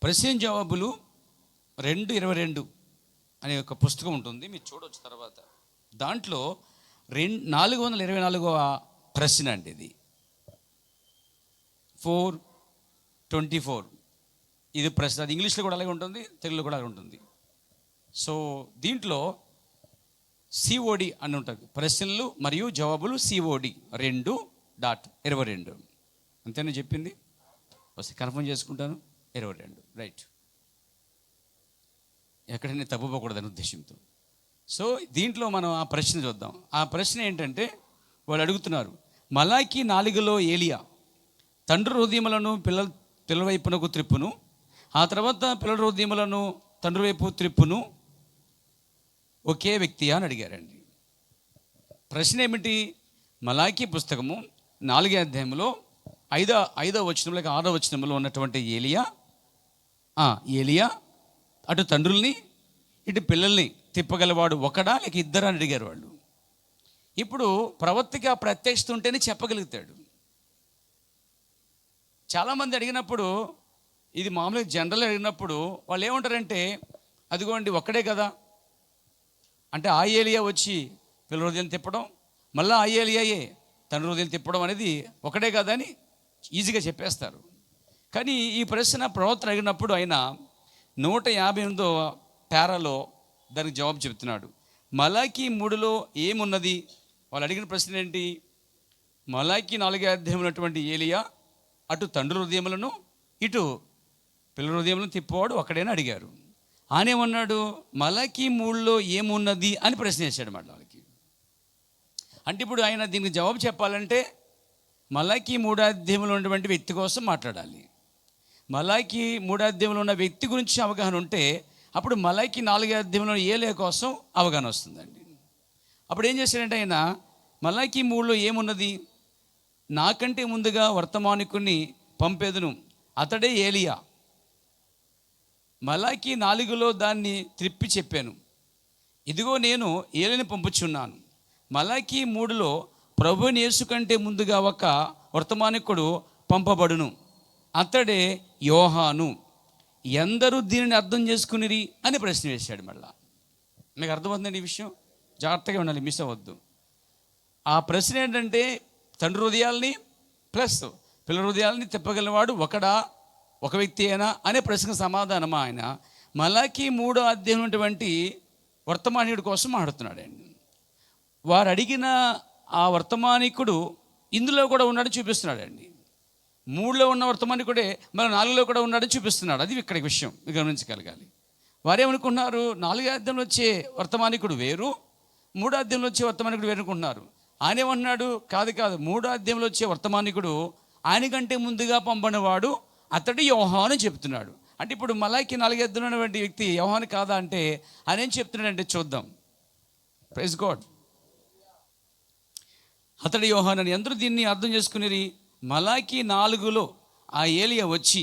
ప్రశ్న జవాబులు 2:22 అనే ఒక పుస్తకం ఉంటుంది, మీరు చూడవచ్చు తర్వాత. దాంట్లో 424వ ప్రశ్న అండి ఇది. 4:24 ఇది ప్రశ్న. అది ఇంగ్లీష్లో కూడా అలాగే ఉంటుంది, తెలుగులో కూడా అలాగే ఉంటుంది. సో దీంట్లో COD అని ఉంటుంది, ప్రశ్నలు మరియు జవాబులు COD 2.22. అంతేనా చెప్పింది? వస్తే కన్ఫర్మ్ చేసుకుంటాను. 22 రైట్. ఎక్కడైనా తప్పుపోకూడదని ఉద్దేశంతో. సో దీంట్లో మనం ఆ ప్రశ్న చూద్దాం. ఆ ప్రశ్న ఏంటంటే, వాళ్ళు అడుగుతున్నారు, మలాకి 4లో ఏలియా తండ్రి హృదయములను పిల్లల వైపునకు త్రిప్పును, ఆ తర్వాత పిల్లల హృదయములను తండ్రి వైపు త్రిప్పును ఒకే వ్యక్తి అని అడిగారండి. ప్రశ్న ఏమిటి? మలాకి పుస్తకము 4వ అధ్యాయంలో 5వ వచనంలో 6వ వచనంలో ఉన్నటువంటి ఏలియా అటు తండ్రుల్ని ఇటు పిల్లల్ని తిప్పగలవాడు ఒకడా లేక ఇద్దరా అని అడిగారు వాళ్ళు. ఇప్పుడు ప్రవక్తకి ఆ ప్రత్యక్షత ఉంటేనే చెప్పగలుగుతాడు. చాలామంది అడిగినప్పుడు, ఇది మామూలుగా జనరల్ అడిగినప్పుడు వాళ్ళు ఏమంటారంటే, అదిగోండి ఒక్కడే కదా అంటే ఆ ఏలియా వచ్చి పిల్లల హృదయం తిప్పడం, మళ్ళీ ఆ ఏలియాయే తండ్రి హృదయం తిప్పడం అనేది ఒకటే కదా అని ఈజీగా చెప్పేస్తారు. కానీ ఈ ప్రశ్న ప్రవక్త అడిగినప్పుడు ఆయన 158వ పారాలో దానికి జవాబు చెప్తున్నాడు. మలాకి 3లో ఏమున్నది? వాళ్ళు అడిగిన ప్రశ్న ఏంటి? మలాకి 4వ అధ్యాయం ఉన్నటువంటి ఏలియా అటు తండ్రి హృదయములను ఇటు పిల్లల హృదయములను తిప్పవాడు ఒకడేనా అడిగారు. ఆయనేమన్నాడు? మలాకి 3లో ఏమున్నది అని ప్రశ్న వేశాడు మాట వాళ్ళకి. అంటే ఇప్పుడు ఆయన దీనికి జవాబు చెప్పాలంటే మలాకి 3వ అధ్యాయంలో ఉన్నటువంటి వ్యక్తి కోసం మాట్లాడాలి. మలాకి 3వ అధ్యాయంలో ఉన్న వ్యక్తి గురించి అవగాహన ఉంటే అప్పుడు మలాకి 4వ అధ్యాయంలో ఏలియా కోసం అవగాహన వస్తుందండి. అప్పుడు ఏం చేశాడంటే ఆయన, మలాకి 3లో ఏమున్నది? నాకంటే ముందుగా వర్తమానికుని పంపేదును, అతడే ఏలియా. మలాకి 4లో దాన్ని త్రిప్పి చెప్పాను, ఇదిగో నేను ఏలిని పంపుచున్నాను. మలాకి 3లో ప్రభువుని యేసు కంటే ముందుగా ఒక వర్తమానికుడు పంపబడును, అతడే యోహాను. ఎందరూ దీనిని అర్థం చేసుకునిరి అని ప్రశ్న వేశాడు. మళ్ళా మీకు అర్థమవుతుందండి ఈ విషయం, జాగ్రత్తగా ఉండాలి, మిస్ అవ్వద్దు. ఆ ప్రశ్న ఏంటంటే తండ్రి హృదయాల్ని ప్లస్ పిల్లల హృదయాల్ని తిప్పగలిగినవాడు ఒక వ్యక్తి అయినా అనే ప్రశ్నకు సమాధానమా ఆయన మలాకి 3వ అధ్యాయం ఉన్నటువంటి వర్తమానికుడి కోసం మాట్లాడుతున్నాడండి. వారు అడిగిన ఆ వర్తమానికుడు ఇందులో కూడా ఉన్నాడని చూపిస్తున్నాడండి. 3లో ఉన్న వర్తమానికుడే మరి 4లో కూడా ఉన్నాడని చూపిస్తున్నాడు. అది ఇక్కడ విషయం మీరు గమనించగలగాలి. వారేమనుకున్నారు, 4వ అధ్యాయంలో వచ్చే వర్తమానికుడు వేరు, 3వ అధ్యాయంలో వచ్చే వర్తమానికుడు వేరు అనుకుంటున్నారు. ఆయన ఏమన్నాడు, కాదు 3వ అధ్యాయంలో వచ్చే వర్తమానికుడు ఆయన కంటే ముందుగా పంపనివాడు అతడు యోహాను చెప్తున్నాడు. అంటే ఇప్పుడు మలాకి 4వ అధ్యాయంలో ఉన్నటువంటి వ్యక్తి యోహాను కాదా అంటే ఆయన ఏం చెప్తున్నాడంటే చూద్దాం. Praise God. అతడు యోహాను అని అందరూ దీన్ని అర్థం చేసుకునేది. మలాకి 4లో ఆ ఏలియా వచ్చి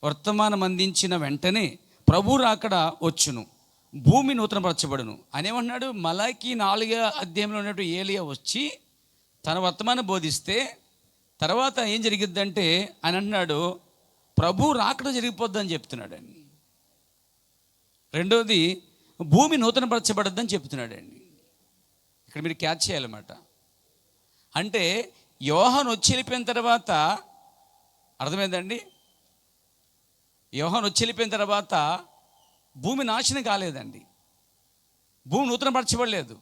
వర్తమానం అందించిన వెంటనే ప్రభు రాకడ వచ్చును, భూమి నూతనపరచబడును అనేమన్నాడు. మలాకి 4వ అధ్యాయంలో ఉన్నట్టు ఏలియా వచ్చి తన వర్తమానం బోధిస్తే తర్వాత ఏం జరిగిద్దంటే ఆయన అన్నాడు ప్రభు రాకడ జరిగిపోద్దని చెప్తున్నాడండి. రెండవది భూమి నూతనపరచబడద్దని చెప్తున్నాడండి. ఇక్కడ మీరు క్యాచ్ చేయాలన్నమాట. అంటే యోహాను వచ్చి వెళ్ళిపోయిన తర్వాత అర్థమైందండి, యోహాను వచ్చి వెళ్ళిపోయిన తర్వాత భూమి నాశనం కాలేదండి, భూమి నూతనపరచబడలేదు.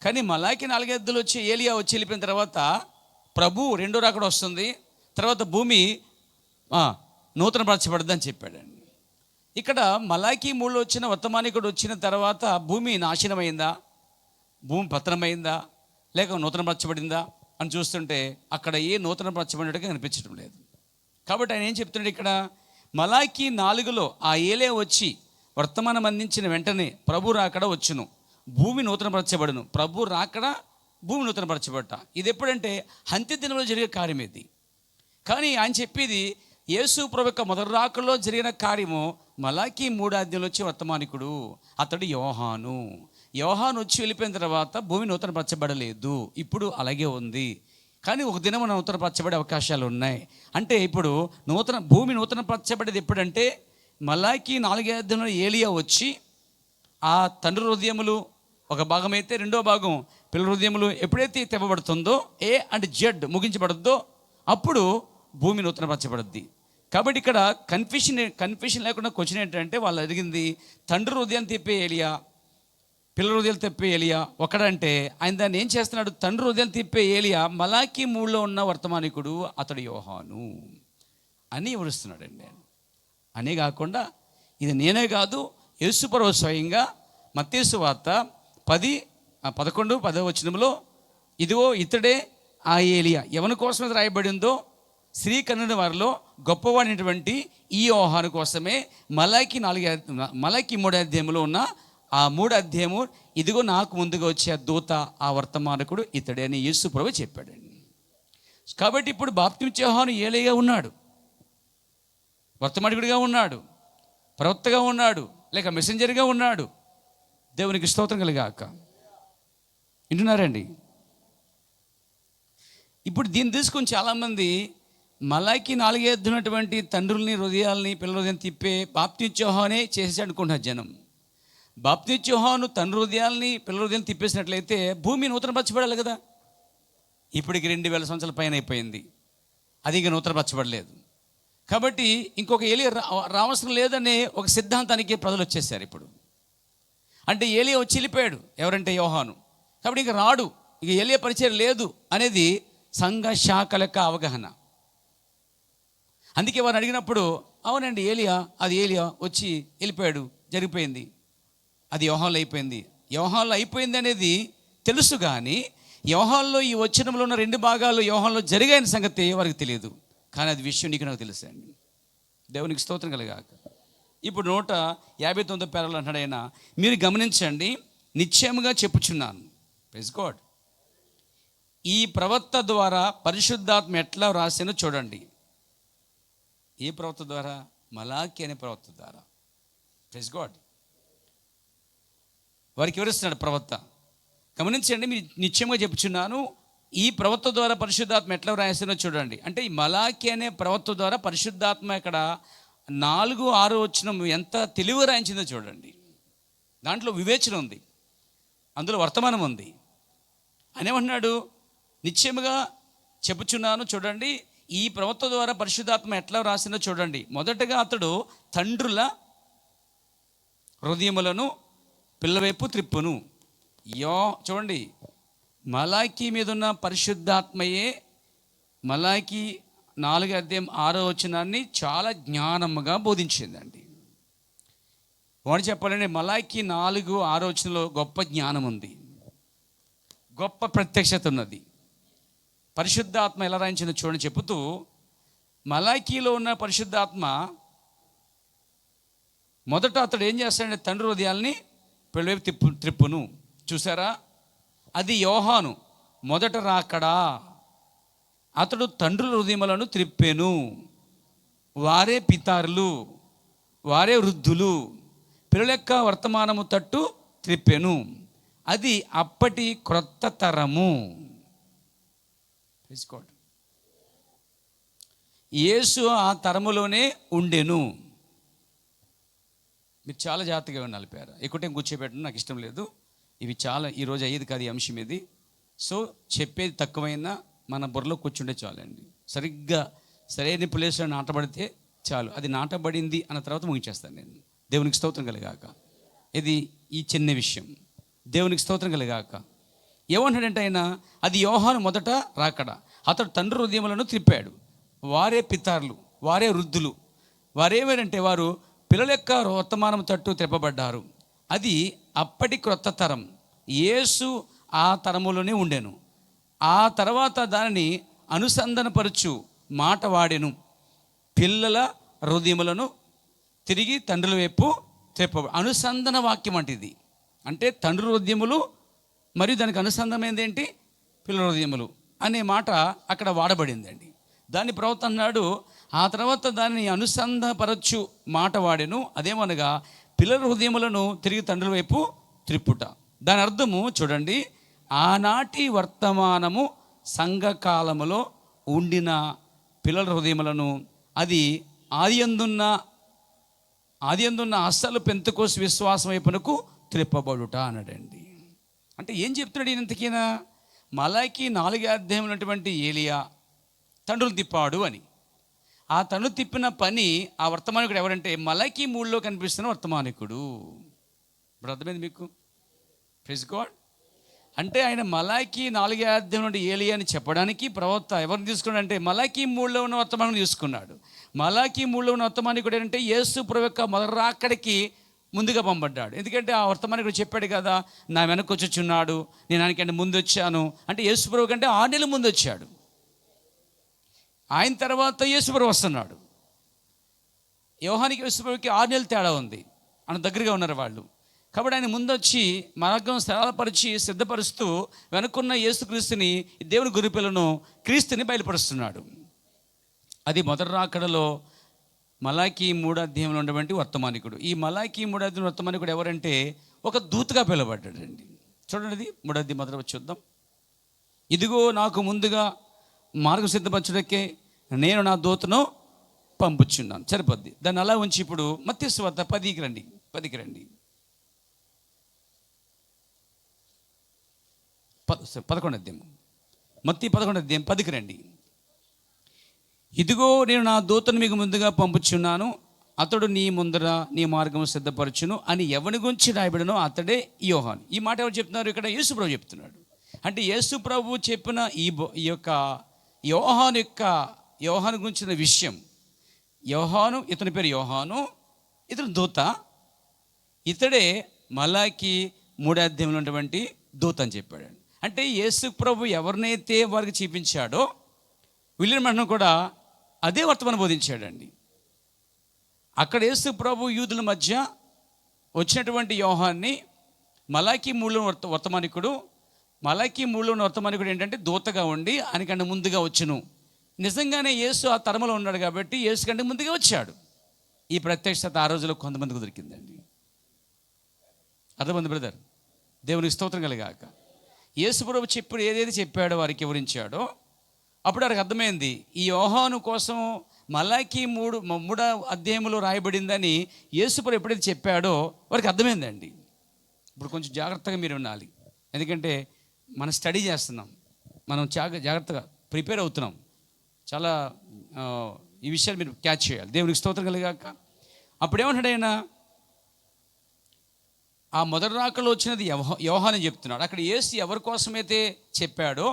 కానీ మలాకి 4 వచ్చి ఏలియా వచ్చి వెళ్ళిపోయిన తర్వాత ప్రభు రెండో రాకడ వస్తుంది, తర్వాత భూమి నూతనపరచబడద్దని చెప్పాడండి. ఇక్కడ మలాకి 3లో వచ్చిన వర్తమానికుడు వచ్చిన తర్వాత భూమి నాశనమైందా, భూమి పతనమైందా, లేక నూతనపరచబడిందా అని చూస్తుంటే అక్కడ ఏ నూతనపరచబడినట్టుగా కనిపించడం లేదు. కాబట్టి ఆయన ఏం చెప్తున్నాడు ఇక్కడ, మలాకి 4లో ఆ ఏలియా వచ్చి వర్తమానం అందించిన వెంటనే ప్రభు రాకడ వచ్చును, భూమి నూతనపరచబడును. ప్రభు రాకడ, భూమి నూతనపరచబడ్డ. ఇది ఎప్పుడంటే అంత్య దినంలో జరిగే కార్యం ఇది. కానీ ఆయన చెప్పేది యేసు ప్రభు యొక్క మొదటి రాకడలో జరిగిన కార్యము మలాకి 3వ అధ్యాయంలో వచ్చే వర్తమానికుడు అతడు యోహాను. యోహాను వచ్చి వెళ్ళిపోయిన తర్వాత భూమి నూతనపరచబడలేదు, ఇప్పుడు అలాగే ఉంది. కానీ ఒక దినం నూతనపరచబడే అవకాశాలు ఉన్నాయి. అంటే ఇప్పుడు భూమి నూతనపరచబడేది ఎప్పుడంటే మలాకి 4వ అధ్యాయంలో ఏలియా వచ్చి ఆ తండ్రి హృదయములు ఒక భాగం అయితే రెండో భాగం పిల్లల హృదయములు ఎప్పుడైతే తెప్పబడుతుందో ఏ అండ్ జెడ్ ముగించబడుద్దో అప్పుడు భూమి నూతనపరచబడుద్ది. కాబట్టి ఇక్కడ కన్ఫ్యూషన్ లేకుండా క్వశ్చన్ ఏంటంటే వాళ్ళు అడిగింది తండ్రి హృదయాన్ని తిప్పే ఏలియా, పిల్లల హృదయాలు తిప్పే ఏలియా ఒకడంటే ఆయన దాన్ని ఏం చేస్తున్నాడు, తండ్రి హృదయాలు తిప్పే ఏలియా మలాకి 3లో ఉన్న వర్తమానికుడు అతడు యోహాను అని వివరిస్తున్నాడండి. అనే కాకుండా ఇది నేనే కాదు, యేసు ప్రభువు స్వయంగా మత్తయి సువార్త 11-10 వచనంలో ఇదిగో ఇతడే ఆ ఏలియా, ఎవరి కోసం రాయబడిందో స్త్రీ కన్నుని వారిలో గొప్పవాడినటువంటి ఈ యోహాను కోసమే మలాకి 3వ అధ్యాయంలో ఉన్న ఆ 3వ అధ్యాయము ఇదిగో నాకు ముందుగా వచ్చే ఆ దూత, ఆ వర్తమానకుడు ఇతడే అని యేసు ప్రభువు చెప్పాడండి. కాబట్టి ఇప్పుడు బాప్తిస్మా యోహాను ఏలియాగా ఉన్నాడు, వర్తమానికుడిగా ఉన్నాడు, ప్రవక్తగా ఉన్నాడు, లేక మెసెంజర్గా ఉన్నాడు. దేవునికి స్తోత్రం కలుగాక. వింటున్నారండి? ఇప్పుడు దీన్ని తీసుకొని చాలామంది మలాకి 4 ఉన్నటువంటి తండ్రుల్ని హృదయాల్ని పిల్లల హృదయం తిప్పే బాప్తిస్మా యోహానే చేసి అనుకుంటున్నారు జనం. బాప్తిస్మా యోహాను తండ్రి హృదయాల్ని పిల్లల హృదయాన్ని తిప్పేసినట్లయితే భూమి నూతనపరచబడాలి కదా. ఇప్పటికి 2000 సంవత్సరాల పైన అయిపోయింది, అది ఇంకా నూతనపరచబడలేదు. కాబట్టి ఇంకొక ఏలియా రావసరం లేదనే ఒక సిద్ధాంతానికి ప్రజలు వచ్చేసారు ఇప్పుడు. అంటే ఏలియా వచ్చి వెళ్ళిపోయాడు, ఎవరంటే యోహాను, కాబట్టి ఇంక రాడు, ఇక ఏలియా పరిచయం లేదు అనేది సంఘ శాఖల యొక్క అవగాహన. అందుకే వారు అడిగినప్పుడు అవునండి అది ఏలియా వచ్చి వెళ్ళిపోయాడు, జరిగిపోయింది, అది యోహానులో అయిపోయింది. యోహానులో అయిపోయింది అనేది తెలుసు, కానీ యోహానులో ఈ వచనంలో ఉన్న 2 భాగాలు యోహానులో జరిగిన సంగతి వారికి తెలియదు. కానీ అది విషయం నీకు నాకు తెలుసు అండి. దేవునికి స్తోత్రం కలుగాక. ఇప్పుడు 159 పేరాలు అంటాడు ఆయన, మీరు గమనించండి, నిశ్చయముగా చెప్పుచున్నాను, ప్రైజ్ గాడ్, ఈ ప్రవక్త ద్వారా పరిశుద్ధాత్మ ఎట్లా రాశానో చూడండి. ఏ ప్రవక్త ద్వారా? మలాకి అనే ప్రవక్త ద్వారా. Praise God. వారికి వివరిస్తున్నాడు ప్రవక్త. గమనించండి, మీరు నిశ్చయముగా చెప్పుచున్నాను, ఈ ప్రవక్త ద్వారా పరిశుద్ధాత్మ ఎట్లా రాసిందో చూడండి. అంటే ఈ మలాకి అనే ప్రవక్త ద్వారా పరిశుద్ధాత్మ ఇక్కడ 4-6 వచనం ఎంత తెలివి రాయించిందో చూడండి. దాంట్లో వివేచన ఉంది, అందులో వర్తమానం ఉంది. ఆయన ఏమంటున్నాడు? నిశ్చయముగా చెప్పుచున్నాను చూడండి, ఈ ప్రవక్త ద్వారా పరిశుద్ధాత్మ ఎట్లా రాసిందో చూడండి. మొదటగా అతడు తండ్రుల హృదయములను పిల్లవైపు త్రిప్పును. చూడండి, మలాకి మీద ఉన్న పరిశుద్ధాత్మయే మలాకి 4:6 చాలా జ్ఞానముగా బోధించిందండి. వాడు చెప్పాలంటే మలాకి 4:6 గొప్ప జ్ఞానం ఉంది, గొప్ప ప్రత్యక్షత ఉన్నది. పరిశుద్ధాత్మ ఎలా రాయించిందో చూడండి. చెబుతూ మలాకీలో ఉన్న పరిశుద్ధాత్మ మొదట అతడు ఏం చేస్తాడంటే తండ్రి హృదయాల్ని పెళ్ళవైపు త్రిప్పును. చూసారా? అది యోహాను మొదట రాకడా. అతడు తండ్రుల హృదయములను త్రిప్పెను, వారే పితారులు, వారే వృద్ధులు, పిల్లలెక్క వర్తమానము తట్టు త్రిప్పెను. అది అప్పటి క్రొత్త తరము. యేసు ఆ తరములోనే ఉండెను. మీరు చాలా జాగ్రత్తగా నలిపారు. ఎక్కువ కూర్చోబెట్టడం నాకు ఇష్టం లేదు. ఇవి చాలా ఈరోజు అయ్యేది కాదు ఈ అంశం ఇది. సో చెప్పేది తక్కువైనా మన బుర్రలో కూర్చుంటే చాలండి. సరిగ్గా సరైన ప్లేస్లో నాటబడితే చాలు. అది నాటబడింది అన్న తర్వాత ముగించేస్తాను నేను. దేవునికి స్తోత్రం కలిగాక. ఇది ఈ చిన్న విషయం. దేవునికి స్తోత్రం కలిగాక. ఏమంటాడంటే ఆయన, అది యోహాను మొదట రాకడ. అతడు తండ్రి హృదయములను త్రిప్పాడు, వారే పితారులు, వారే వృద్ధులు. వారేమేనంటే వారు పిల్లల యొక్క వర్తమానం తట్టు త్రిప్పబడ్డారు. అది అప్పటి క్రొత్త తరం. యేసు ఆ తరములోనే ఉండెను. ఆ తర్వాత దానిని అనుసంధానపరచు మాట వాడెను. పిల్లల హృదయములను తిరిగి తండ్రుల వైపు త్రిప్ప. అనుసంధాన వాక్యం అంటే ఇది. అంటే తండ్రి హృదయములు మరియు దానికి అనుసంధానమైంది ఏంటి? పిల్లల హృదయములు అనే మాట అక్కడ వాడబడిందండి. దాన్ని ప్రవక్త అన్నాడు, ఆ తర్వాత దాన్ని అనుసంధానపరచు మాట వాడెను. అదేమనగా పిల్లల హృదయములను తిరిగి తండ్రుల వైపు త్రిప్పుట. దాని అర్థము చూడండి, ఆనాటి వర్తమానము సంఘకాలములో ఉండిన పిల్లల హృదయములను అది ఆది అందున్న అస్సలు పెంతెకోస్తు విశ్వాసం వైపునకు త్రిప్పబడుట అన్నాడండి. అంటే ఏం చెప్తున్నాడు ఈయనంతకీనా? మలాకి 4 ఉన్నటువంటి ఏలియా తండ్రులు తిప్పాడు అని. ఆ తండ్రులు తిప్పిన పని ఆ వర్తమానికుడు ఎవరంటే మలాకి 3లో కనిపిస్తున్న వర్తమానికుడు. ఇప్పుడు అర్థమైంది మీకు? Praise God. అంటే ఆయన మలాకి 4 నుండి ఏలియా అని చెప్పడానికి ప్రవక్త ఎవరిని తీసుకున్నాడు అంటే మలాకి 3లో ఉన్న వర్తమానం తీసుకున్నాడు. మలాకి 3లో ఉన్న వర్తమానికుడు ఏంటంటే యేసు ప్రభు యొక్క మొదటి రాకడికి ముందుగా పంపడ్డాడు. ఎందుకంటే ఆ వర్తమానికుడు చెప్పాడు కదా, నా వెనక్కి వచ్చుచున్నాడు, నేను ఆయనకంటే ముందు వచ్చాను. అంటే యేసు ప్రభు కంటే 6 నెలల ముందు వచ్చాడు. ఆయన తర్వాత యేసు ప్రభు వస్తున్నాడు. యోహానికి యేసు ప్రభుకి 6 నెలలు తేడా ఉంది. ఆయన దగ్గరగా ఉన్నారు వాళ్ళు. కాబట్టి ఆయన ముందొచ్చి మార్గం సరళపరిచి సిద్ధపరుస్తూ వెనుకున్న యేసుక్రీస్తుని, దేవుని గురిపిల్లను, క్రీస్తుని బయలుపరుస్తున్నాడు. అది మొదటి రాకడలో మలాకి 3 ఉన్నటువంటి వర్తమానికుడు. ఈ మలాకి 3 వర్తమానికుడు ఎవరంటే ఒక దూతగా పిలువబడ్డాడండి. చూడండి, అది 3 మొదట చూద్దాం. ఇదిగో నాకు ముందుగా మార్గం సిద్ధపరచుటకే నేను నా దూతను పంపుచున్నాను. సరిపోద్ది. దాన్ని అలా ఉంచి ఇప్పుడు మత్తయి సువార్త 10కి రండి. 11 మత్తయి 11 10కి రండి. ఇదిగో నేను నా దూతను మీకు ముందుగా పంపుచున్నాను, అతడు నీ ముందర నీ మార్గం సిద్ధపరచును అని ఎవని గురించి రాయబడినో అతడే యోహాను. ఈ మాట ఎవరు చెప్తున్నారు? ఇక్కడ యేసు ప్రభు చెప్తున్నాడు. అంటే యేసు ప్రభు చెప్పిన ఈ యొక్క యోహాను గురించిన విషయం. యోహాను, ఇతని పేరు యోహాను, ఇతను దూత. ఇతడే మలాకి 3 ఉన్నటువంటి దూత అని చెప్పాడు. అంటే యేసు ప్రభు ఎవరినైతే వారికి చూపించాడో వీళ్ళని కూడా అదే వర్తమానం బోధించాడండి. అక్కడ యేసు ప్రభు యూదుల మధ్య వచ్చినటువంటి యోహాన్ని మలాకి 3లో వర్తమానికుడు. మలాకి 3లో వర్తమానికుడు ఏంటంటే దూతగా ఉండి ఆయనకంటే ముందుగా వచ్చును. నిజంగానే యేసు ఆ తరములో ఉన్నాడు కాబట్టి యేసు కంటే ముందుగా వచ్చాడు. ఈ ప్రత్యక్షత ఆ రోజుల్లో కొంతమందికి దొరికిందండి. అర్థమంది బ్రదర్? దేవునికి స్తోత్రం కలిగాక. యేసుప్రభు చెప్పి ఏదైతే చెప్పాడో, వారికి వివరించాడో, అప్పుడు వారికి అర్థమైంది ఈ యోహాను కోసం మలాకి మూడో అధ్యాయంలో రాయబడిందని యేసుప్రభు ఎప్పుడైతే చెప్పాడో వారికి అర్థమైందండి. ఇప్పుడు కొంచెం జాగ్రత్తగా మీరు వినాలి, ఎందుకంటే మనం స్టడీ చేస్తున్నాం, మనం జాగ్రత్తగా ప్రిపేర్ అవుతున్నాం. చాలా ఈ విషయాలు మీరు క్యాచ్ చేయాలి. దేవునికి స్తోత్రం కలిగాక. అప్పుడేమన్నాడు ఆయన, ఆ మొదటి రాకలో వచ్చినది యోహాను చెప్తున్నాడు. అక్కడ యేసు ఎవరి కోసమైతే చెప్పాడో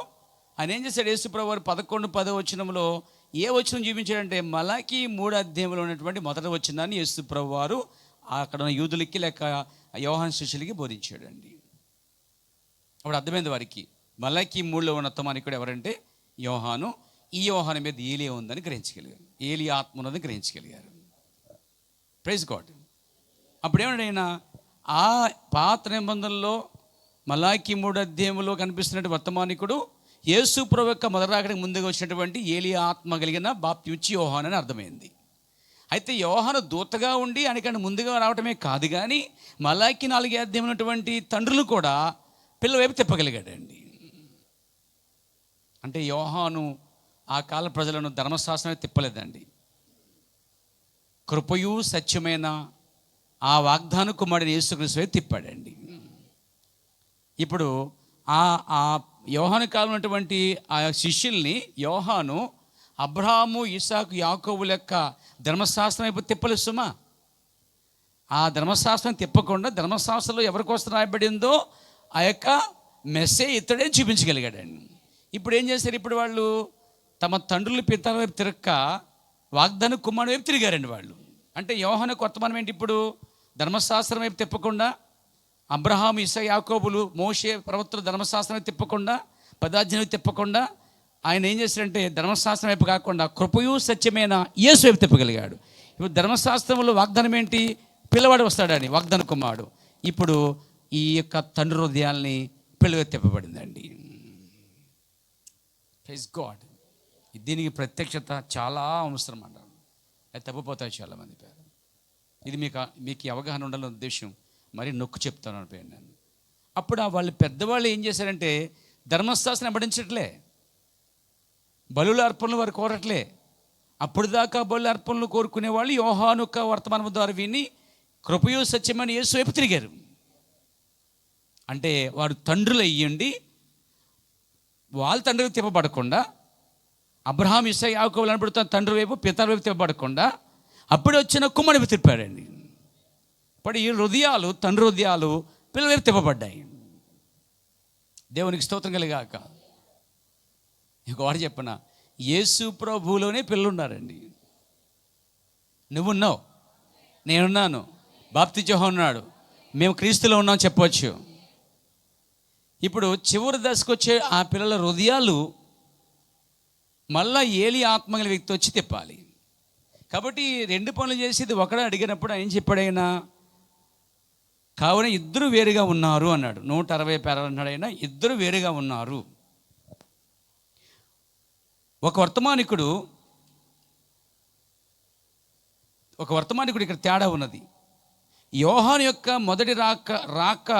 ఆయన ఏం చేశాడు, యేసు ప్రభు వారు 11:10 వచనంలో ఏ వచనం చూపించాడంటే మలాకి 3 అధ్యాయంలో ఉన్నటువంటి మొదటి వచనాన్ని యేసు ప్రభు వారు అక్కడ ఉన్న యూదులకి లేక యోహాను శిష్యులకి బోధించాడండి. అప్పుడు అర్థమైంది వారికి, మలాకి 3లో ఉన్న వర్తమానికుడు ఎవరంటే యోహాను. ఈ యోహాను మీద ఏలియా ఉందని గ్రహించగలిగారు, ఏలియా ఆత్మ ఉన్నదని గ్రహించగలిగారు. Praise God. అప్పుడేమన్నాడు ఆయన, ఆ పాత నిబంధనలో మలాకి 3 అధ్యాయంలో కనిపిస్తున్నటువంటి వర్తమానికుడు యేసు ప్రభు యొక్క మొదటి రాకడికి ముందుగా వచ్చినటువంటి ఏలియా ఆత్మ కలిగిన బాప్తిమిచ్చి యోహాను అని అర్థమైంది. అయితే యోహాను దూతగా ఉండి ఆయనకన్నా ముందుగా రావటమే కాదు, కానీ మలాకి 4 అధ్యాయం ఉన్నటువంటి తండ్రులు కూడా పిల్లల వైపు తిప్పగలిగాడండి. అంటే యోహాను ఆ కాల ప్రజలను ధర్మశాస్త్రం తిప్పలేదండి, కృపయు సత్యమైన ఆ వాగ్దాన కుమారుడు యేసుక్రీస్తు వైపు తిప్పాడండి. ఇప్పుడు ఆ యోహాను కాలం ఉన్నటువంటి ఆ శిష్యుల్ని యోహాను అబ్రహాము, ఇసాకు, యాకోబు లెక్క ధర్మశాస్త్రం వైపు తిప్పలేదు సుమా. ఆ ధర్మశాస్త్రం తిప్పకుండా ధర్మశాస్త్రంలో ఎవరి కోసం రాయబడిందో ఆ యొక్క మెసేజ్ ఇతడే చూపించగలిగాడండి. ఇప్పుడు ఏం చేశారు, ఇప్పుడు వాళ్ళు తమ తండ్రుల పితల వైపు తిరక్క వాగ్దాన కుమారుడు వైపు తిరిగారండి వాళ్ళు. అంటే యోహాను వర్తమానం ఏంటి, ఇప్పుడు ధర్మశాస్త్రం వైపు తిప్పకుండా, అబ్రహాం, ఇస్సాకు, యాకోబులు, మోషే ప్రవక్తలు ధర్మశాస్త్రం వైపు తిప్పకుండా, పదాజ్ఞ తిప్పకుండా ఆయన ఏం చేశాడంటే ధర్మశాస్త్రం వైపు కాకుండా కృపయు సత్యమైన యేసు వైపు తిప్పగలిగాడు. ఇప్పుడు ధర్మశాస్త్రంలో వాగ్దానం ఏంటి, పిల్లవాడు వస్తాడని వాగ్దాన కుమారుడు. ఇప్పుడు ఈ యొక్క తండ్రి హృదయాల్ని పిల్లగా తిప్పబడిందండి. Praise God. దీనికి ప్రత్యక్షత చాలా అవసరం అంటారు, అది తప్పిపోతాయి చాలామంది పేరు. ఇది మీకు అవగాహన ఉండాలని ఉద్దేశం, మరి నొక్కు చెప్తాను అనిపోయాను నేను. అప్పుడు వాళ్ళు పెద్దవాళ్ళు ఏం చేశారంటే ధర్మశాస్త్రం వెంబడించట్లే, బలుల అర్పణలు వారు కోరట్లే. అప్పుడు దాకా బలుల అర్పణలు కోరుకునే వాళ్ళు యోహాను యొక్క వర్తమానం ద్వారా విని కృపయు సత్యమని యేసు వైపు తిరిగారు. అంటే వారు తండ్రులు అయ్యండి, వాళ్ళ తండ్రి తిప్పబడకుండా, అబ్రహాం, ఇస్సాకు, యాకోబులు అనబడుతున్న తండ్రి వైపు పితల వైపు తిప్పబడకుండా అప్పుడు వచ్చిన కుమ్మడి వైపు తిప్పాడండి. ఇప్పుడు ఈ హృదయాలు, తండ్రి హృదయాలు పిల్లల వైపు తిప్పబడ్డాయి. దేవునికి స్తోత్రం కలిగాక. ఇంకొకటి చెప్పన, యేసు ప్రభువులోనే పిల్లలు ఉన్నారండి. నువ్వున్నావు, నేనున్నాను, బాప్తిస్మం యోహాను ఉన్నాడు, మేము క్రీస్తులో ఉన్నాం చెప్పవచ్చు. ఇప్పుడు చివరి దశకు వచ్చే ఆ పిల్లల హృదయాలు మళ్ళా ఏలి ఆత్మగల వ్యక్తి వచ్చి తిప్పాలి. కాబట్టి 2 పనులు చేసేది ఒకడే అడిగినప్పుడు ఆయన చెప్పాడైనా, కావున ఇద్దరు వేరుగా ఉన్నారు అన్నాడు. 160 పేరాలు అన్నాడు ఆయన, ఇద్దరు వేరుగా ఉన్నారు. ఒక వర్తమానికుడు ఇక్కడ తేడా ఉన్నది. యోహాను యొక్క మొదటి రాక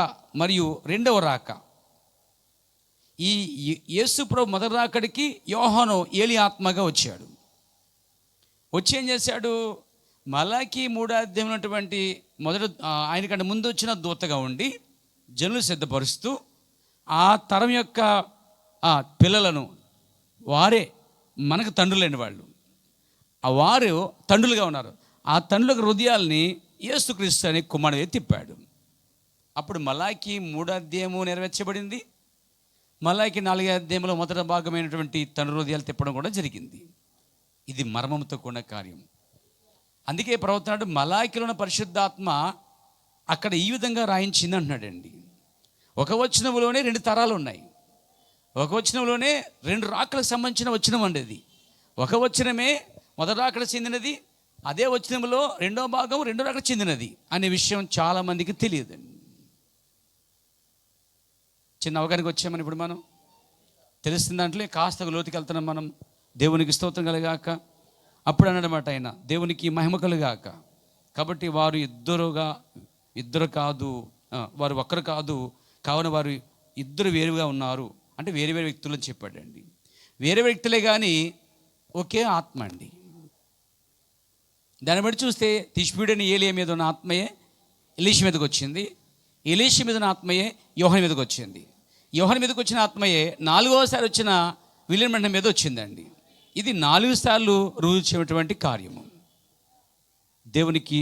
మరియు రెండవ రాక, ఈ యేసు ప్రభు మొదటి రాకడికి యోహాను ఏలి ఆత్మగా వచ్చాడు. వచ్చి ఏం చేశాడు, మలాకి 3 అధ్యాయం ఉన్నటువంటి ఆయనకంటే ముందు వచ్చిన దూతగా ఉండి జనులు సిద్ధపరుస్తూ ఆ తరం యొక్క పిల్లలను, వారే మనకు తండ్రులైన వాళ్ళు, ఆ వారు తండ్రులుగా ఉన్నారు, ఆ తండ్రుల హృదయాల్ని యేసుక్రీస్తు అనే కుమారుడు తిప్పాడు. అప్పుడు మలాకి 3 అధ్యాయము నెరవేర్చబడింది. మలాకి 4 అధ్యాయంలో మొదటి భాగమైనటువంటి తండ్రి హృదయాలు తిప్పడం కూడా జరిగింది. ఇది మర్మంతో కూడిన కార్యం. అందుకే ప్రవక్త మలాకిలో ఉన్న పరిశుద్ధాత్మ అక్కడ ఈ విధంగా రాయించింది అంటున్నాడండి. ఒక వచనంలోనే 2 తరాలు ఉన్నాయి, ఒక వచనంలోనే 2 రాకలకు సంబంధించిన వచనం అండి. అది ఒక వచనమే మొదటి రాకడ చెందినది, అదే వచనంలో 2వ భాగం 2వ రాకడ చెందినది అనే విషయం చాలామందికి తెలియదండి. చిన్న అవగాహనకి వచ్చామని ఇప్పుడు మనం తెలుస్తున్న దాంట్లో కాస్త లోతుకి వెళ్తున్నాం మనం. దేవునికి స్తోత్రం కలుగాక. అప్పుడు అన్నమాట ఆయన, దేవునికి మహిమ కలుగాక. కాబట్టి వారు ఇద్దరు కాదు, వారు ఒక్కరు కాదు, కావున వారు ఇద్దరు వేరుగా ఉన్నారు అంటే వేరే వేరే వ్యక్తులు అని చెప్పాడండి. వేరే వ్యక్తులే కానీ ఒకే ఆత్మ అండి. దాన్ని బట్టి చూస్తే తిష్బీయుడైన ఏలియా మీద ఉన్న ఆత్మయే ఎలీషా మీదకి వచ్చింది. ఎలీషా మీద ఉన్న ఆత్మయే యోహాను మీదకి వచ్చింది. యోహాను మీదకి వచ్చిన ఆత్మయే 4వసారి వచ్చిన విలియం బ్రన్హాం మీద వచ్చిందండి. ఇది 4 సార్లు రుజువు చేయటువంటి కార్యము. దేవునికి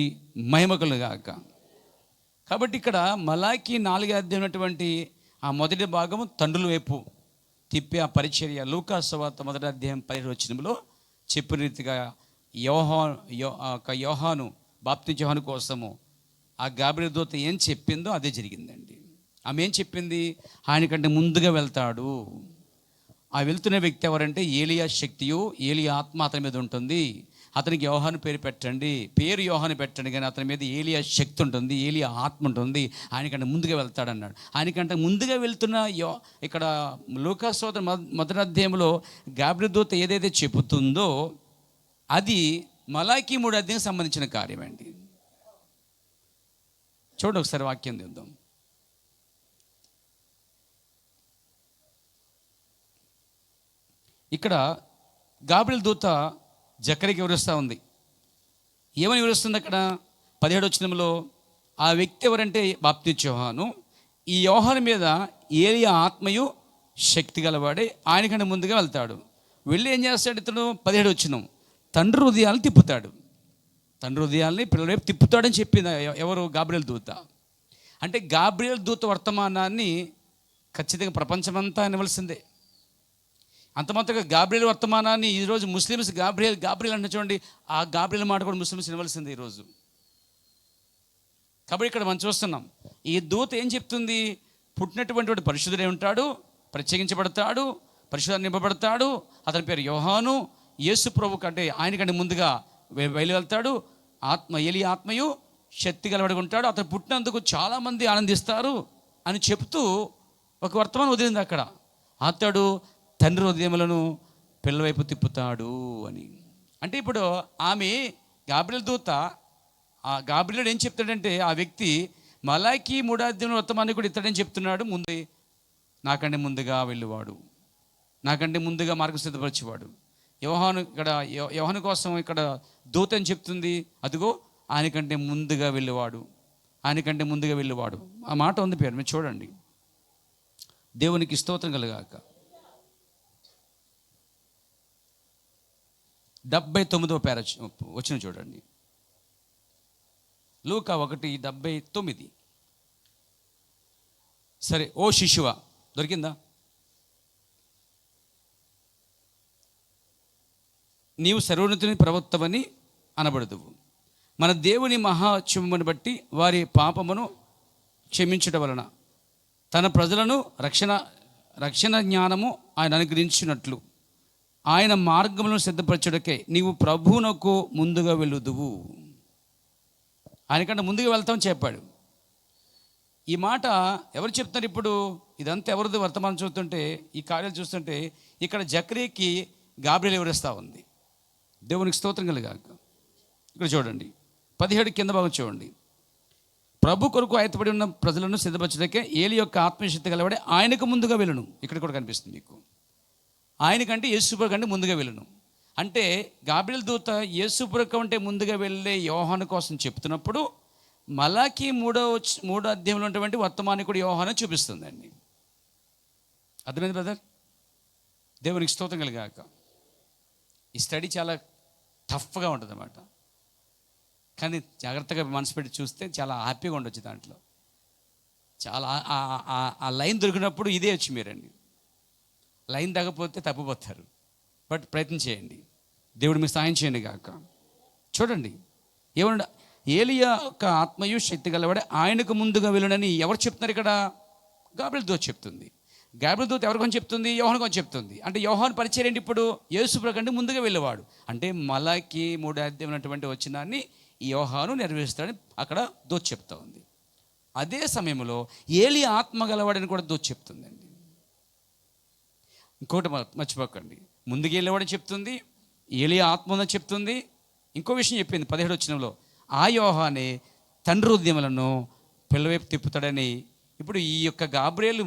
మహిమ కలుగాక. కాబట్టి ఇక్కడ మలాకి 4వ అధ్యాయం ఉన్నటువంటి ఆ మొదటి భాగము తండ్రుల వైపు తిప్పి ఆ పరిచర్య లూకా సువార్త 1వ అధ్యాయం 17వ వచనంలో చెప్పిన రీతిగా యోహాను బాప్తిజం యోహాను కోసము ఆ గాబ్రియెలు దూత ఏం చెప్పిందో అదే జరిగిందండి. ఆమె ఏం చెప్పింది? ఆయనకంటే ముందుగా వెళ్తాడు. ఆ వెళ్తున్న వ్యక్తి ఎవరంటే ఏలియా శక్తియు ఏలియా ఆత్మ అతని మీద ఉంటుంది. అతనికి యోహాను పేరు పెట్టండి, పేరు యోహాను పెట్టండి, కానీ అతని మీద ఏలియా శక్తి ఉంటుంది, ఏలియా ఆత్మ ఉంటుంది. ఆయనకంటే ముందుగా వెళ్తాడన్నాడు. ఆయనకంటే ముందుగా వెళ్తున్న ఇక్కడ లూకా సువార్త 1వ అధ్యాయంలో గాబ్రియెలు దూత ఏదైతే చెబుతుందో అది మలాకి 3వ అధ్యాయం సంబంధించిన కార్యమండి. చూడండి ఒకసారి వాక్యం తీద్దాం. ఇక్కడ గాబ్రియెలు దూత జకర్యాకి వివరిస్తూ ఉంది. ఏమని వివరిస్తుంది అక్కడ 17వ వచనంలో? ఆ వ్యక్తి ఎవరంటే బాప్తిజం యోహాను. ఈ యోహాను మీద ఏలియా ఆత్మయు శక్తి గలవాడే ఆయనకంటే ముందుగా వెళ్తాడు. వెళ్ళి ఏం చేస్తాడు ఇతను? 17వ వచనం, తండ్రి హృదయాలను తిప్పుతాడు. తండ్రి హృదయాల్ని పిల్లల వైపు తిప్పుతాడని చెప్పింది ఎవరు? గాబ్రియెలు దూత. అంటే గాబ్రియెలు దూత వర్తమానాన్ని ఖచ్చితంగా ప్రపంచమంతా వినవలసిందే. అంతమంతగా గాబ్రియెలు వర్తమానాన్ని ఈరోజు ముస్లిమ్స్ గాబ్రియెల్ అంటే చూడండి, ఆ గాబ్రియెల్ మాట కూడా ముస్లిమ్స్ వినవలసిందే ఈరోజు. కాబట్టి ఇక్కడ మనం చూస్తున్నాం ఈ దూత ఏం చెప్తుంది? పుట్టినటువంటి వాడు పరిశుద్ధుడై ఉంటాడు, ప్రత్యేకించబడతాడు, పరిశుద్ధాన్ని నింపబడతాడు. అతని పేరు యోహాను. యేసు ప్రభు కంటే ఆయనకంటే ముందుగా వెళ్తాడు. ఏలియా ఆత్మయు శక్తి గలవాడి ఉంటాడు. అతను పుట్టినందుకు చాలామంది ఆనందిస్తారు అని చెప్తూ ఒక వర్తమానం వదిలింది అక్కడ. అతడు తండ్రి హృదయములను పిల్లల వైపు తిప్పుతాడు అని. అంటే ఇప్పుడు ఆమె గాబ్రియెలు దూత, ఆ గాబ్రియెలు ఏం చెప్తాడంటే ఆ వ్యక్తి మలాకి 3వ అధ్యాయం వర్తమానాన్ని కూడా ఇస్తాడని చెప్తున్నాడు. ముందు నాకంటే ముందుగా వెళ్ళేవాడు, నాకంటే ముందుగా మార్గం సిద్ధపరిచేవాడు. యోహాను కోసం ఇక్కడ దూత అని చెప్తుంది. అదిగో ఆయనకంటే ముందుగా వెళ్ళేవాడు, ఆయనకంటే ముందుగా వెళ్ళేవాడు. ఆ మాట ఉంది పేరు మీరు చూడండి. దేవునికి స్తోత్రం కలుగాక. 79వ పేర వచ్చిన చూడండి. లూకా 1:79. సరే, ఓ శిశువా, దొరికిందా? నీవు సర్వోన్నతుని ప్రవక్తవని అనబడదువు. మన దేవుని మహాత్మ్యమును బట్టి వారి పాపమును క్షమించడం వలన తన ప్రజలను రక్షణ జ్ఞానము ఆయన అనుగ్రహించినట్లు ఆయన మార్గములను సిద్ధపరచుటకే నీవు ప్రభువునకు ముందుగా వెళ్ళుదువు. ఆయనకంటే ముందుగా వెళ్తామని చెప్పాడు. ఈ మాట ఎవరు చెప్తున్నారు ఇప్పుడు? ఇదంతా ఎవరిది వర్తమానం చూస్తుంటే, ఈ కార్యాలు చూస్తుంటే ఇక్కడ జకర్యాకి గాబ్రియెలు వివరిస్తూ ఉంది. దేవునికి స్తోత్రం కలుగాక. ఇక్కడ చూడండి 17 కింద భాగం చూడండి. ప్రభు కొరకు ఆయత్తపడి ఉన్న ప్రజలను సిద్ధపరచడానికే ఏలి యొక్క ఆత్మశక్తి గలవాడే ఆయనకు ముందుగా వెళ్ళను. ఇక్కడ కూడా కనిపిస్తుంది మీకు. ఆయనకంటే యేసుప్రభు కంటే ముందుగా వెళ్ళను. అంటే గాబ్రియెలు దూత యేసుప్రభు కంటే ముందుగా వెళ్ళే యోహాను కోసం చెప్తున్నప్పుడు మలాకి 3వ అధ్యాయంలో ఉన్నటువంటి వర్తమానం కూడా యోహాను చూపిస్తుందండి. అర్థమైంది బ్రదర్? దేవునికి స్తోత్రం కలుగాక. ఈ స్టడీ చాలా టఫ్గా ఉంటుంది అన్నమాట. కానీ జాగ్రత్తగా మనసు పెట్టి చూస్తే చాలా హ్యాపీగా ఉండొచ్చు. దాంట్లో చాలా ఆ లైన్ దొరికినప్పుడు ఇదే వచ్చి మీరండి. లైన్ తగ్గపోతే తప్పిపోతారు. బట్ ప్రయత్నం చేయండి. దేవుడు మీకు సాయం చేయండి కాక. చూడండి ఏమన్నా, ఏలియా యొక్క ఆత్మయు శక్తి గలవాడే ఆయనకు ముందుగా వెళ్ళునని ఎవరు చెప్తున్నారు ఇక్కడ? గాబ్రియెలు దూత చెప్తుంది. గాబ్రియెలు దూత ఎవరికొని చెప్తుంది? యోహాను కొని చెప్తుంది. అంటే యోహాను పరిచయం ఏంటి? ఇప్పుడు యేసుప్రభు కంటే ముందుగా వెళ్ళేవాడు. అంటే మలాకి 3వ అధ్యాయం ఉన్నటువంటి వచనాన్ని యోహాను నెరవేరుస్తాడని అక్కడ దూత చెప్తా ఉంది. అదే సమయంలో ఏలియా ఆత్మ గలవాడని కూడా దూత చెప్తుందండి. ఇంకోటి మర్చిపోకండి, ముందుకు వెళ్ళేవాడని చెప్తుంది, ఏలియా ఆత్మ ఉందని చెప్తుంది. ఇంకో విషయం చెప్పింది 17వ వచనంలో, ఆ యోహానే తండ్రి హృదయములను పిల్లవైపు తిప్పుతాడని ఇప్పుడు ఈ యొక్క గాబ్రియేలు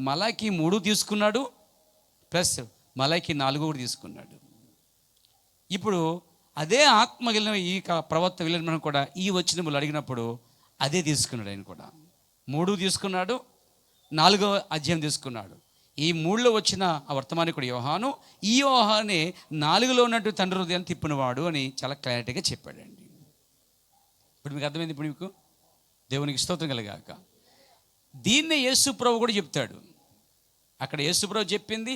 మలాకి 3 తీసుకున్నాడు, ప్లస్ మలాకి 4 కూడా తీసుకున్నాడు. ఇప్పుడు అదే ఆత్మ వెళ్ళిన ఈ ప్రవక్త వెళ్ళిన కూడా ఈ వచనములు అడిగినప్పుడు అదే తీసుకున్నాడు. ఆయన కూడా 3 తీసుకున్నాడు, 4వ అధ్యాయం తీసుకున్నాడు. ఈ 3లో వచ్చిన ఆ వర్తమానికుడు యోహాను, ఈ యోహానే 4లో ఉన్నట్టు తండ్రి హృదయాన్ని తిప్పినవాడు అని చాలా క్లారిటీగా చెప్పాడండి. ఇప్పుడు మీకు అర్థమైంది. ఇప్పుడు మీకు దేవునికి స్తోత్రం కలగాక. దీన్నే యేసు ప్రభు కూడా చెప్తాడు. అక్కడ యేసు ప్రభు చెప్పింది,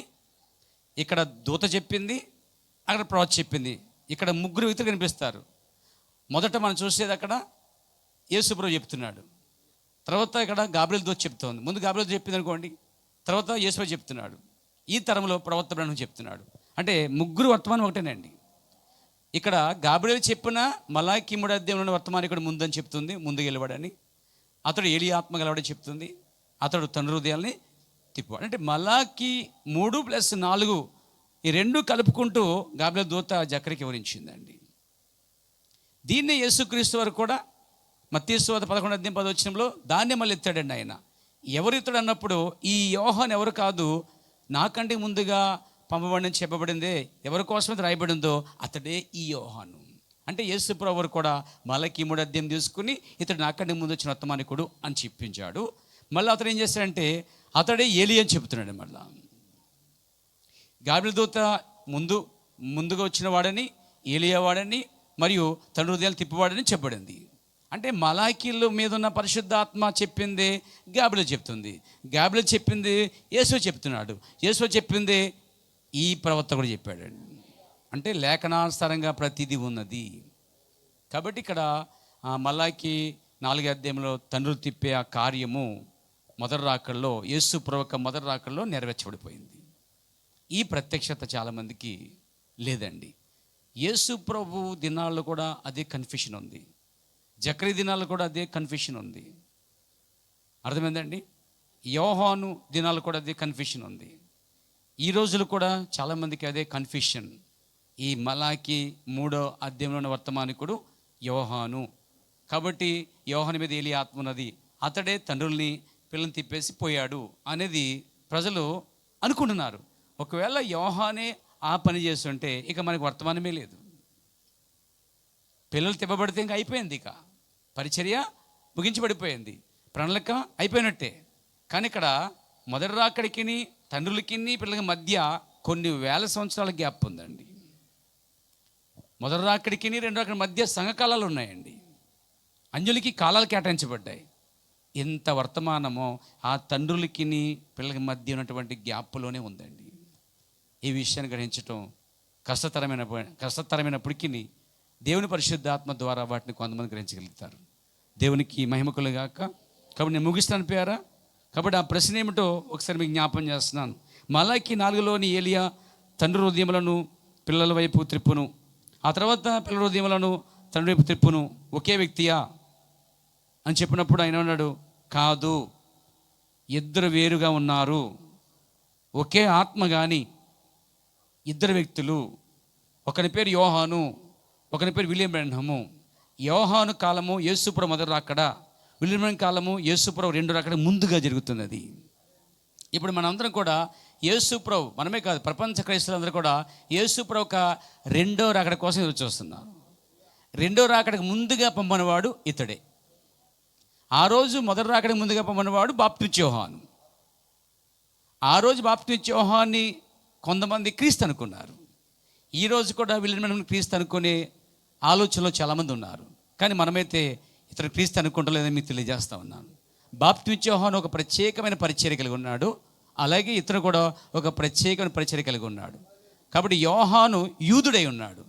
ఇక్కడ దూత చెప్పింది, అక్కడ ప్రవక్త చెప్పింది. ఇక్కడ 3 వ్యక్తులు కనిపిస్తారు. మొదట మనం చూసేది అక్కడ యేసు ప్రభు చెప్తున్నాడు, తర్వాత ఇక్కడ గాబ్రియేలు దూత చెప్తోంది. ముందు గాబ్రియేలు చెప్పింది అనుకోండి, తర్వాత యేసు ప్రభు చెప్తున్నాడు. ఈ తరంలో ప్రవక్త బ్రహ్మ చెప్తున్నాడు. అంటే 3 వర్తమానం ఒకటేనండి. ఇక్కడ గాబ్రియేలు చెప్పిన మలాకి 3వ అధ్యాయంలో వర్తమానికుడు ముందని చెప్తుంది, ముందు గెలవాడని. అతడు ఏలియా ఆత్మ గెలవాడని చెప్తుంది. అతడు తండ్రి హృదయాల్ని తిప్పువాడు. అంటే మలాకి 3 + 4 ఈ 2 కలుపుకుంటూ గాబ్రియేలు దూత జకరికి వివరించిందండి. దీన్నే యేసుక్రీస్తు వారు కూడా మత్తయి సువార్త 11:10 దాన్నే మళ్ళీ ఎత్తాడండి. ఆయన ఎవరు ఇతడు అన్నప్పుడు ఈ యోహాను ఎవరు కాదు, నాకంటే ముందుగా పంపబడిన చెప్పబడిందే, ఎవరి కోసమైతే రాయబడిందో అతడే ఈ యోహాను. అంటే యేసు ప్రభువు కూడా మలాకి 3వ అధ్యాయం తీసుకుని ఇతడు నాకంటే ముందు వచ్చిన వర్తమానికుడు అని చెప్పించాడు. మళ్ళీ అతడు ఏం చేశాడంటే అతడే ఏలియా అని చెప్తున్నాడు. మళ్ళా గాబ్రియేలు దూత ముందుగా వచ్చిన వాడని, ఏలియా వాడని, మరియు తండ్రి హృదయాలు తిప్పివాడని చెప్పబడింది. అంటే మలాకీల మీద ఉన్న పరిశుద్ధాత్మ చెప్పింది గాబ్రియేలు చెప్తుంది, గాబ్రియేలు చెప్పింది యేసు చెప్తున్నాడు, యేసు చెప్పింది ఈ ప్రవక్త కూడా చెప్పాడండి. అంటే లేఖనానుసారంగా ప్రతిదీ ఉన్నది. కాబట్టి ఇక్కడ మలాకి 4వ అధ్యాయంలో తండ్రులు తిప్పే ఆ కార్యము మొదటి రాకడలో, యేసు ప్రవక్త మొదటి రాకడలో నెరవేర్చబడిపోయింది. ఈ ప్రత్యక్షత చాలామందికి లేదండి. యేసు ప్రభు దినాల్లో కూడా అదే కన్ఫ్యూషన్ ఉంది, జకరీ దినాల్లో కూడా అదే కన్ఫ్యూషన్ ఉంది. అర్థమైందండి. యోహాను దినాలు కూడా అదే కన్ఫ్యూషన్ ఉంది. ఈ రోజులు కూడా చాలామందికి అదే కన్ఫ్యూషన్. ఈ మలాకి 3వ అధ్యాయంలో ఉన్న వర్తమానికుడు యోహాను. కాబట్టి యోహాను మీద ఏలియా ఆత్మ ఉన్నది, అతడే తండ్రుల్ని పిల్లల్ని తిప్పేసి పోయాడు అనేది ప్రజలు అనుకుంటున్నారు. ఒకవేళ యోహానే ఆ పని చేస్తుంటే ఇక మనకు వర్తమానమే లేదు. పిల్లలు తిప్పబడితే ఇంకా అయిపోయింది, ఇక పరిచర్య ముగించబడిపోయింది, ప్రణాళిక అయిపోయినట్టే. కానీ ఇక్కడ మొదటి రాకడికి తండ్రులకి పిల్లలకి మధ్య కొన్ని వేల సంవత్సరాల గ్యాప్ ఉందండి. మొదటి రాకడికి 2వ రాకడి మధ్య సంఘకాలాలు ఉన్నాయండి. అంజులకి కాలాలు కేటాయించబడ్డాయి. ఎంత వర్తమానమో ఆ తండ్రులకి పిల్లలకి మధ్య ఉన్నటువంటి గ్యాప్లోనే ఉందండి. ఈ విషయాన్ని గ్రహించటం కష్టతరమైనప్పటికీ దేవుని పరిశుద్ధాత్మ ద్వారా వాటిని కొంతమంది గ్రహించగలుగుతారు. దేవునికి మహిమకులు గాక. కాబట్టి నేను ముగిస్తాను పేరా. కాబట్టి ఆ ప్రశ్న ఏమిటో ఒకసారి మీకు జ్ఞాపం చేస్తున్నాను. మలాకి 4లోని ఏలియా తండ్రి హృదయములను పిల్లల వైపు త్రిప్పును, ఆ తర్వాత పిల్లల హృదయములను తండ్రి వైపు త్రిప్పును ఒకే వ్యక్తియా అని చెప్పినప్పుడు ఆయన అన్నాడు, కాదు, 2 వేరుగా ఉన్నారు. ఒకే ఆత్మ కానీ 2 వ్యక్తులు. ఒకని పేరు యోహాను, ఒకని పేరు విలియం బ్రెన్హము. యోహాను కాలము యేసుప్రభు మొదటి రాకడ, విలియం బ్రెన్హం కాలము యేసుప్రభు 2వ రాకడ ముందుగా జరుగుతున్నది. ఇప్పుడు మనందరం కూడా యేసుప్రభు, మనమే కాదు ప్రపంచ క్రైస్తవులందరూ కూడా యేసుప్రభు ఒక 2వ రాకడ కోసం ఎదురు చూస్తున్నారు. 2వ రాకడకు ముందుగా పంపనివాడు ఇతడే. ఆ రోజు మొదటి రాకడకు ముందుగా పంపనివాడు బాప్తిస్మ యోహాను. ఆ రోజు బాప్తిస్మ యోహాన్ని కొంతమంది క్రీస్తు అనుకున్నారు. ఈరోజు కూడా వీళ్ళని క్రీస్తు అనుకునే ఆలోచనలో చాలామంది ఉన్నారు. కానీ మనమైతే ఇతను క్రీస్తు అనుకుంటలేదని మీకు తెలియజేస్తా ఉన్నాను. బాప్తిస్మ యోహాను ఒక ప్రత్యేకమైన పరిచర్య కలిగి ఉన్నాడు, అలాగే ఇతను కూడా ఒక ప్రత్యేకమైన పరిచర్య కలిగి ఉన్నాడు. కాబట్టి యోహాను యూదుడై ఉన్నాడు,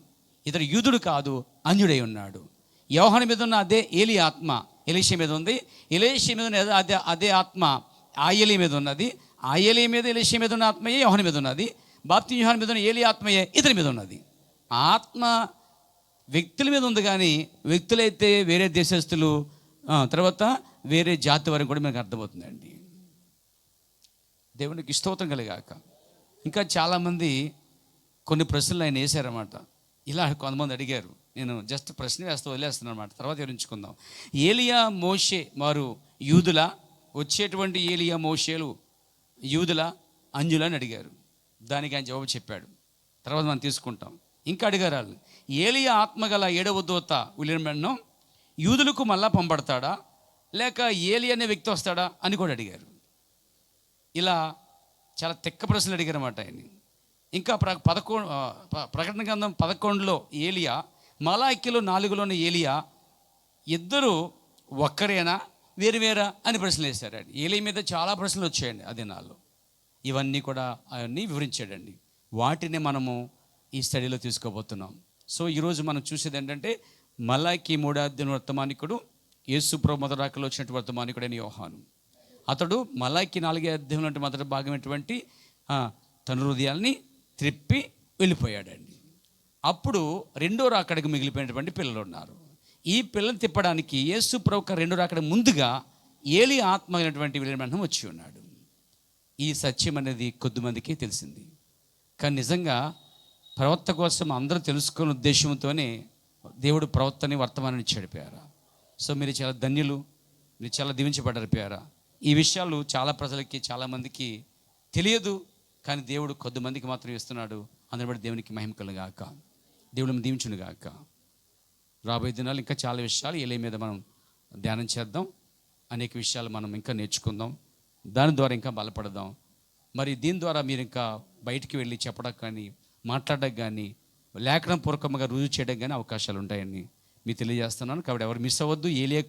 ఇతడు యూదుడు కాదు, అన్యుడై ఉన్నాడు. యోహాను మీద ఉన్న అదే ఏలి ఆత్మ ఎలీషా మీద ఉంది, ఎలీషా మీద ఉన్న అదే ఆత్మ ఆయలి మీద ఉన్నది, ఆయలి మీద ఎలీషా మీద ఉన్న ఆత్మయే యోహాను మీద ఉన్నది, బాప్తిస్మ యోహాను మీద ఉన్న ఏలి ఆత్మయే ఇతని మీద ఉన్నది. ఆత్మ వ్యక్తుల మీద ఉంది, కానీ వ్యక్తులైతే వేరే దేశస్తులు, తర్వాత వేరే జాతి వారికి కూడా మనకు అర్థమవుతుందండి. దేవునికి స్తోత్రం కలగాక. ఇంకా చాలామంది కొన్ని ప్రశ్నలు ఆయన వేశారన్నమాట. ఇలా కొంతమంది అడిగారు, నేను జస్ట్ ప్రశ్న వదిలేస్తున్నాను అన్నమాట, తర్వాత వివరించుకుందాం. ఏలియా మోషే వారు యూదులా వచ్చేటువంటి ఏలియా మోషేలు యూదుల అంజుల అని అడిగారు. దానికి ఆయన జవాబు చెప్పాడు. తర్వాత మనం తీసుకుంటాం. ఇంకా అడిగారు వాళ్ళు, ఏలియా ఆత్మగల 7వ దూత విలియడం యూదులకు మళ్ళా పంపడతాడా, లేక ఏలియా అనే వ్యక్తి వస్తాడా అని కూడా అడిగారు. ఇలా చాలా తెక్క ప్రశ్నలు అడిగారు అన్నమాట ఆయన. ఇంకా ప్రకటన గ్రంథం 11లో ఏలియా, మలాయికీలో 4లోని ఏలియా ఇద్దరు ఒక్కరేనా వేరువేరా అని ప్రశ్నలు వేశారండి. ఏలియా మీద చాలా ప్రశ్నలు వచ్చాయండి ఆ దినాల్లో. ఇవన్నీ కూడా అవన్నీ వివరించాడండి. వాటిని మనము ఈ స్టడీలో తీసుకోబోతున్నాం. సో ఈరోజు మనం చూసేది ఏంటంటే మలాకి 3వ అధ్యాయం వర్తమానికుడు, యేసు ప్రభు మొదటి రాకలో వచ్చినటువంటి వర్తమానికుడు అయిన యోహాను. అతడు మలాకి 4వ అధ్యాయంలో మొదటి భాగమైనటువంటి తన హృదయాల్ని త్రిప్పి వెళ్ళిపోయాడండి. అప్పుడు 2వ రాకడకు మిగిలిపోయినటువంటి పిల్లలు ఉన్నారు. ఈ పిల్లల్ని తిప్పడానికి యేసు ప్రభు 2వ రాకడ ముందుగా ఏలియా ఆత్మ అయినటువంటి విలియడం వచ్చి ఉన్నాడు. ఈ సత్యం అనేది కొద్దిమందికి తెలిసింది. కానీ నిజంగా ప్రవక్త కోసం అందరూ తెలుసుకునే ఉద్దేశంతోనే దేవుడు ప్రవక్తని వర్తమానాన్ని ఇచ్చాడు. సో మీరు చాలా ధన్యులు, మీరు చాలా దీవించబడ్డారు. ఈ విషయాలు చాలా ప్రజలకి చాలామందికి తెలియదు, కానీ దేవుడు కొద్దిమందికి మాత్రం ఇస్తున్నాడు. అందుని బట్టి దేవునికి మహిమ కలుగాక, దేవుడు దీవించును గాక. రాబోయే దినాలు ఇంకా చాలా విషయాలు ఏలియా మీద మనం ధ్యానం చేద్దాం. అనేక విషయాలు మనం ఇంకా నేర్చుకుందాం, దాని ద్వారా ఇంకా బలపడదాం. మరి దీని ద్వారా మీరు ఇంకా బయటికి వెళ్ళి చెప్పడం కానీ, మాట్లాడడం కానీ, లేఖనం పూర్వకంగా రుజువు చేయడం కానీ అవకాశాలు ఉంటాయని మీకు తెలియజేస్తున్నాను. కాబట్టి ఎవరు మిస్ అవ్వద్దు. ఏలియా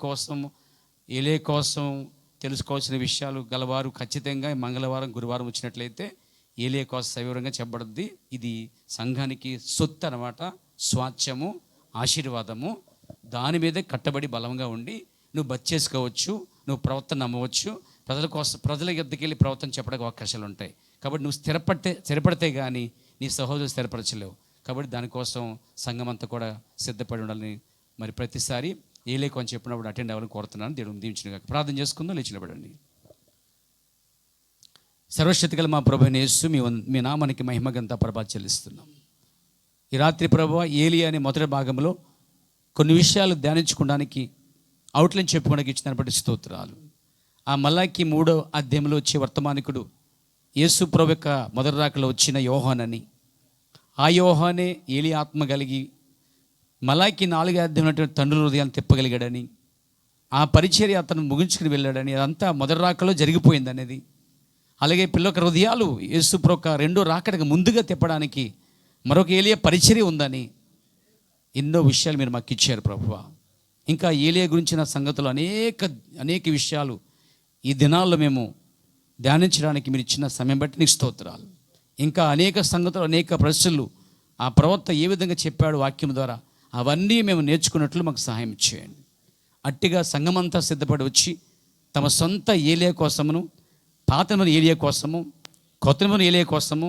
కోసం తెలుసుకోవాల్సిన విషయాలు గలవారు ఖచ్చితంగా మంగళవారం గురువారం వచ్చినట్లయితే ఏలియా కోసం సవివరంగా చెప్పబడుద్ది. ఇది సంఘానికి సొత్తు అన్నమాట, స్వాచ్ఛము, ఆశీర్వాదము. దాని మీదే కట్టబడి బలంగా ఉండి నువ్వు బచ్చేసుకోవచ్చు, నువ్వు ప్రవర్తన నమ్మవచ్చు, ప్రజల యొద్దకు వెళ్ళి ప్రవర్తన చెప్పడానికి అవకాశాలు ఉంటాయి. కాబట్టి నువ్వు స్థిరపడితే కానీ నీ సహోదరులు స్థిరపరచలేవు. కాబట్టి దానికోసం సంఘం అంతా కూడా సిద్ధపడి ఉండాలని మరి ప్రతిసారి ఏలియా కొంచెం చెప్పినప్పుడు అటెండ్ అవ్వాలని కోరుతున్నాను. దేవుడు దీవించును గాక. ప్రార్థన చేసుకుందాం, లేచి నిలబడండి. సర్వశక్తిగల మా ప్రభువైన యేసు, మీ నామానికి మహిమగంతా ప్రభావం చెల్లిస్తున్నాం. ఈ రాత్రి ప్రభువా ఏలియా అనే మొదటి భాగంలో కొన్ని విషయాలు ధ్యానించుకోవడానికి అవుట్లైన్ చెప్పుకోవడానికి ఇచ్చిన బట్టి స్తోత్రాలు. ఆ మలాకి 3వ అధ్యాయంలో వచ్చే వర్తమానికుడు యేసు ప్రభు యొక్క మొదటి రాకలో వచ్చిన యోహానని, ఆ యోహానే ఏలియా ఆత్మ కలిగి మలాకి 4వ అధ్యాయంలో తండ్రి హృదయాన్ని తిప్పగలిగాడని, ఆ పరిచర్య అతను ముగించుకుని వెళ్ళాడని, అదంతా మొదటి రాకలో జరిగిపోయింది అనేది, అలాగే పిల్లల హృదయాలు యేసు ప్రభు 2వ రాకడకు ముందుగా తిప్పడానికి మరొక ఏలియా పరిచర్య ఉందని ఎన్నో విషయాలు మీరు మాకు ఇచ్చారు ప్రభువా. ఇంకా ఏలియా గురించిన సంగతులు అనేక విషయాలు ఈ దినాల్లో మేము ధ్యానించడానికి మీరు ఇచ్చిన సమయం బట్టి నీకు స్తోత్రాలు. ఇంకా అనేక సంగతులు, అనేక ప్రశ్నలు ఆ ప్రవక్త ఏ విధంగా చెప్పాడు వాక్యం ద్వారా, అవన్నీ మేము నేర్చుకున్నట్లు మాకు సహాయం చేయండి. అట్టిగా సంఘమంతా సిద్ధపడి వచ్చి తమ సొంత ఏలియా కోసమును, పాత ఏలియా కోసము, కొత్త ఏలియా కోసము,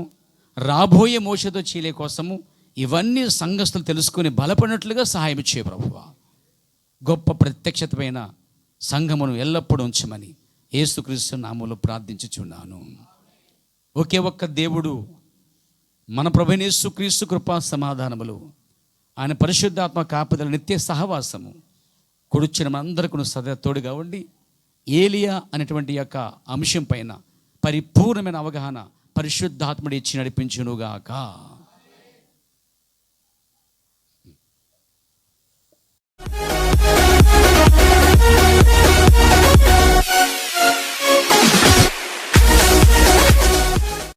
రాబోయే మోషతో ఏలియా కోసము, ఇవన్నీ సంఘస్థులు తెలుసుకొని బలపడినట్లుగా సహాయం చేయ ప్రభువా. గొప్ప ప్రత్యక్షతమైన సంఘమును ఎల్లప్పుడూ ఉంచమని యేసుక్రీస్తు నామములో ప్రార్థించుచున్నాను. ఒకే ఒక్క దేవుడు మన ప్రభువైన యేసుక్రీస్తు కృపా సమాధానములు, ఆయన పరిశుద్ధాత్మ కాపుదల, నిత్య సహవాసము కూర్చున్న మనందరికీ సదా తోడుగా ఉండి ఏలియా అనేటువంటి యొక్క అంశం పైన పరిపూర్ణమైన అవగాహన పరిశుద్ధాత్ముడు ఇచ్చి నడిపించునుగాక.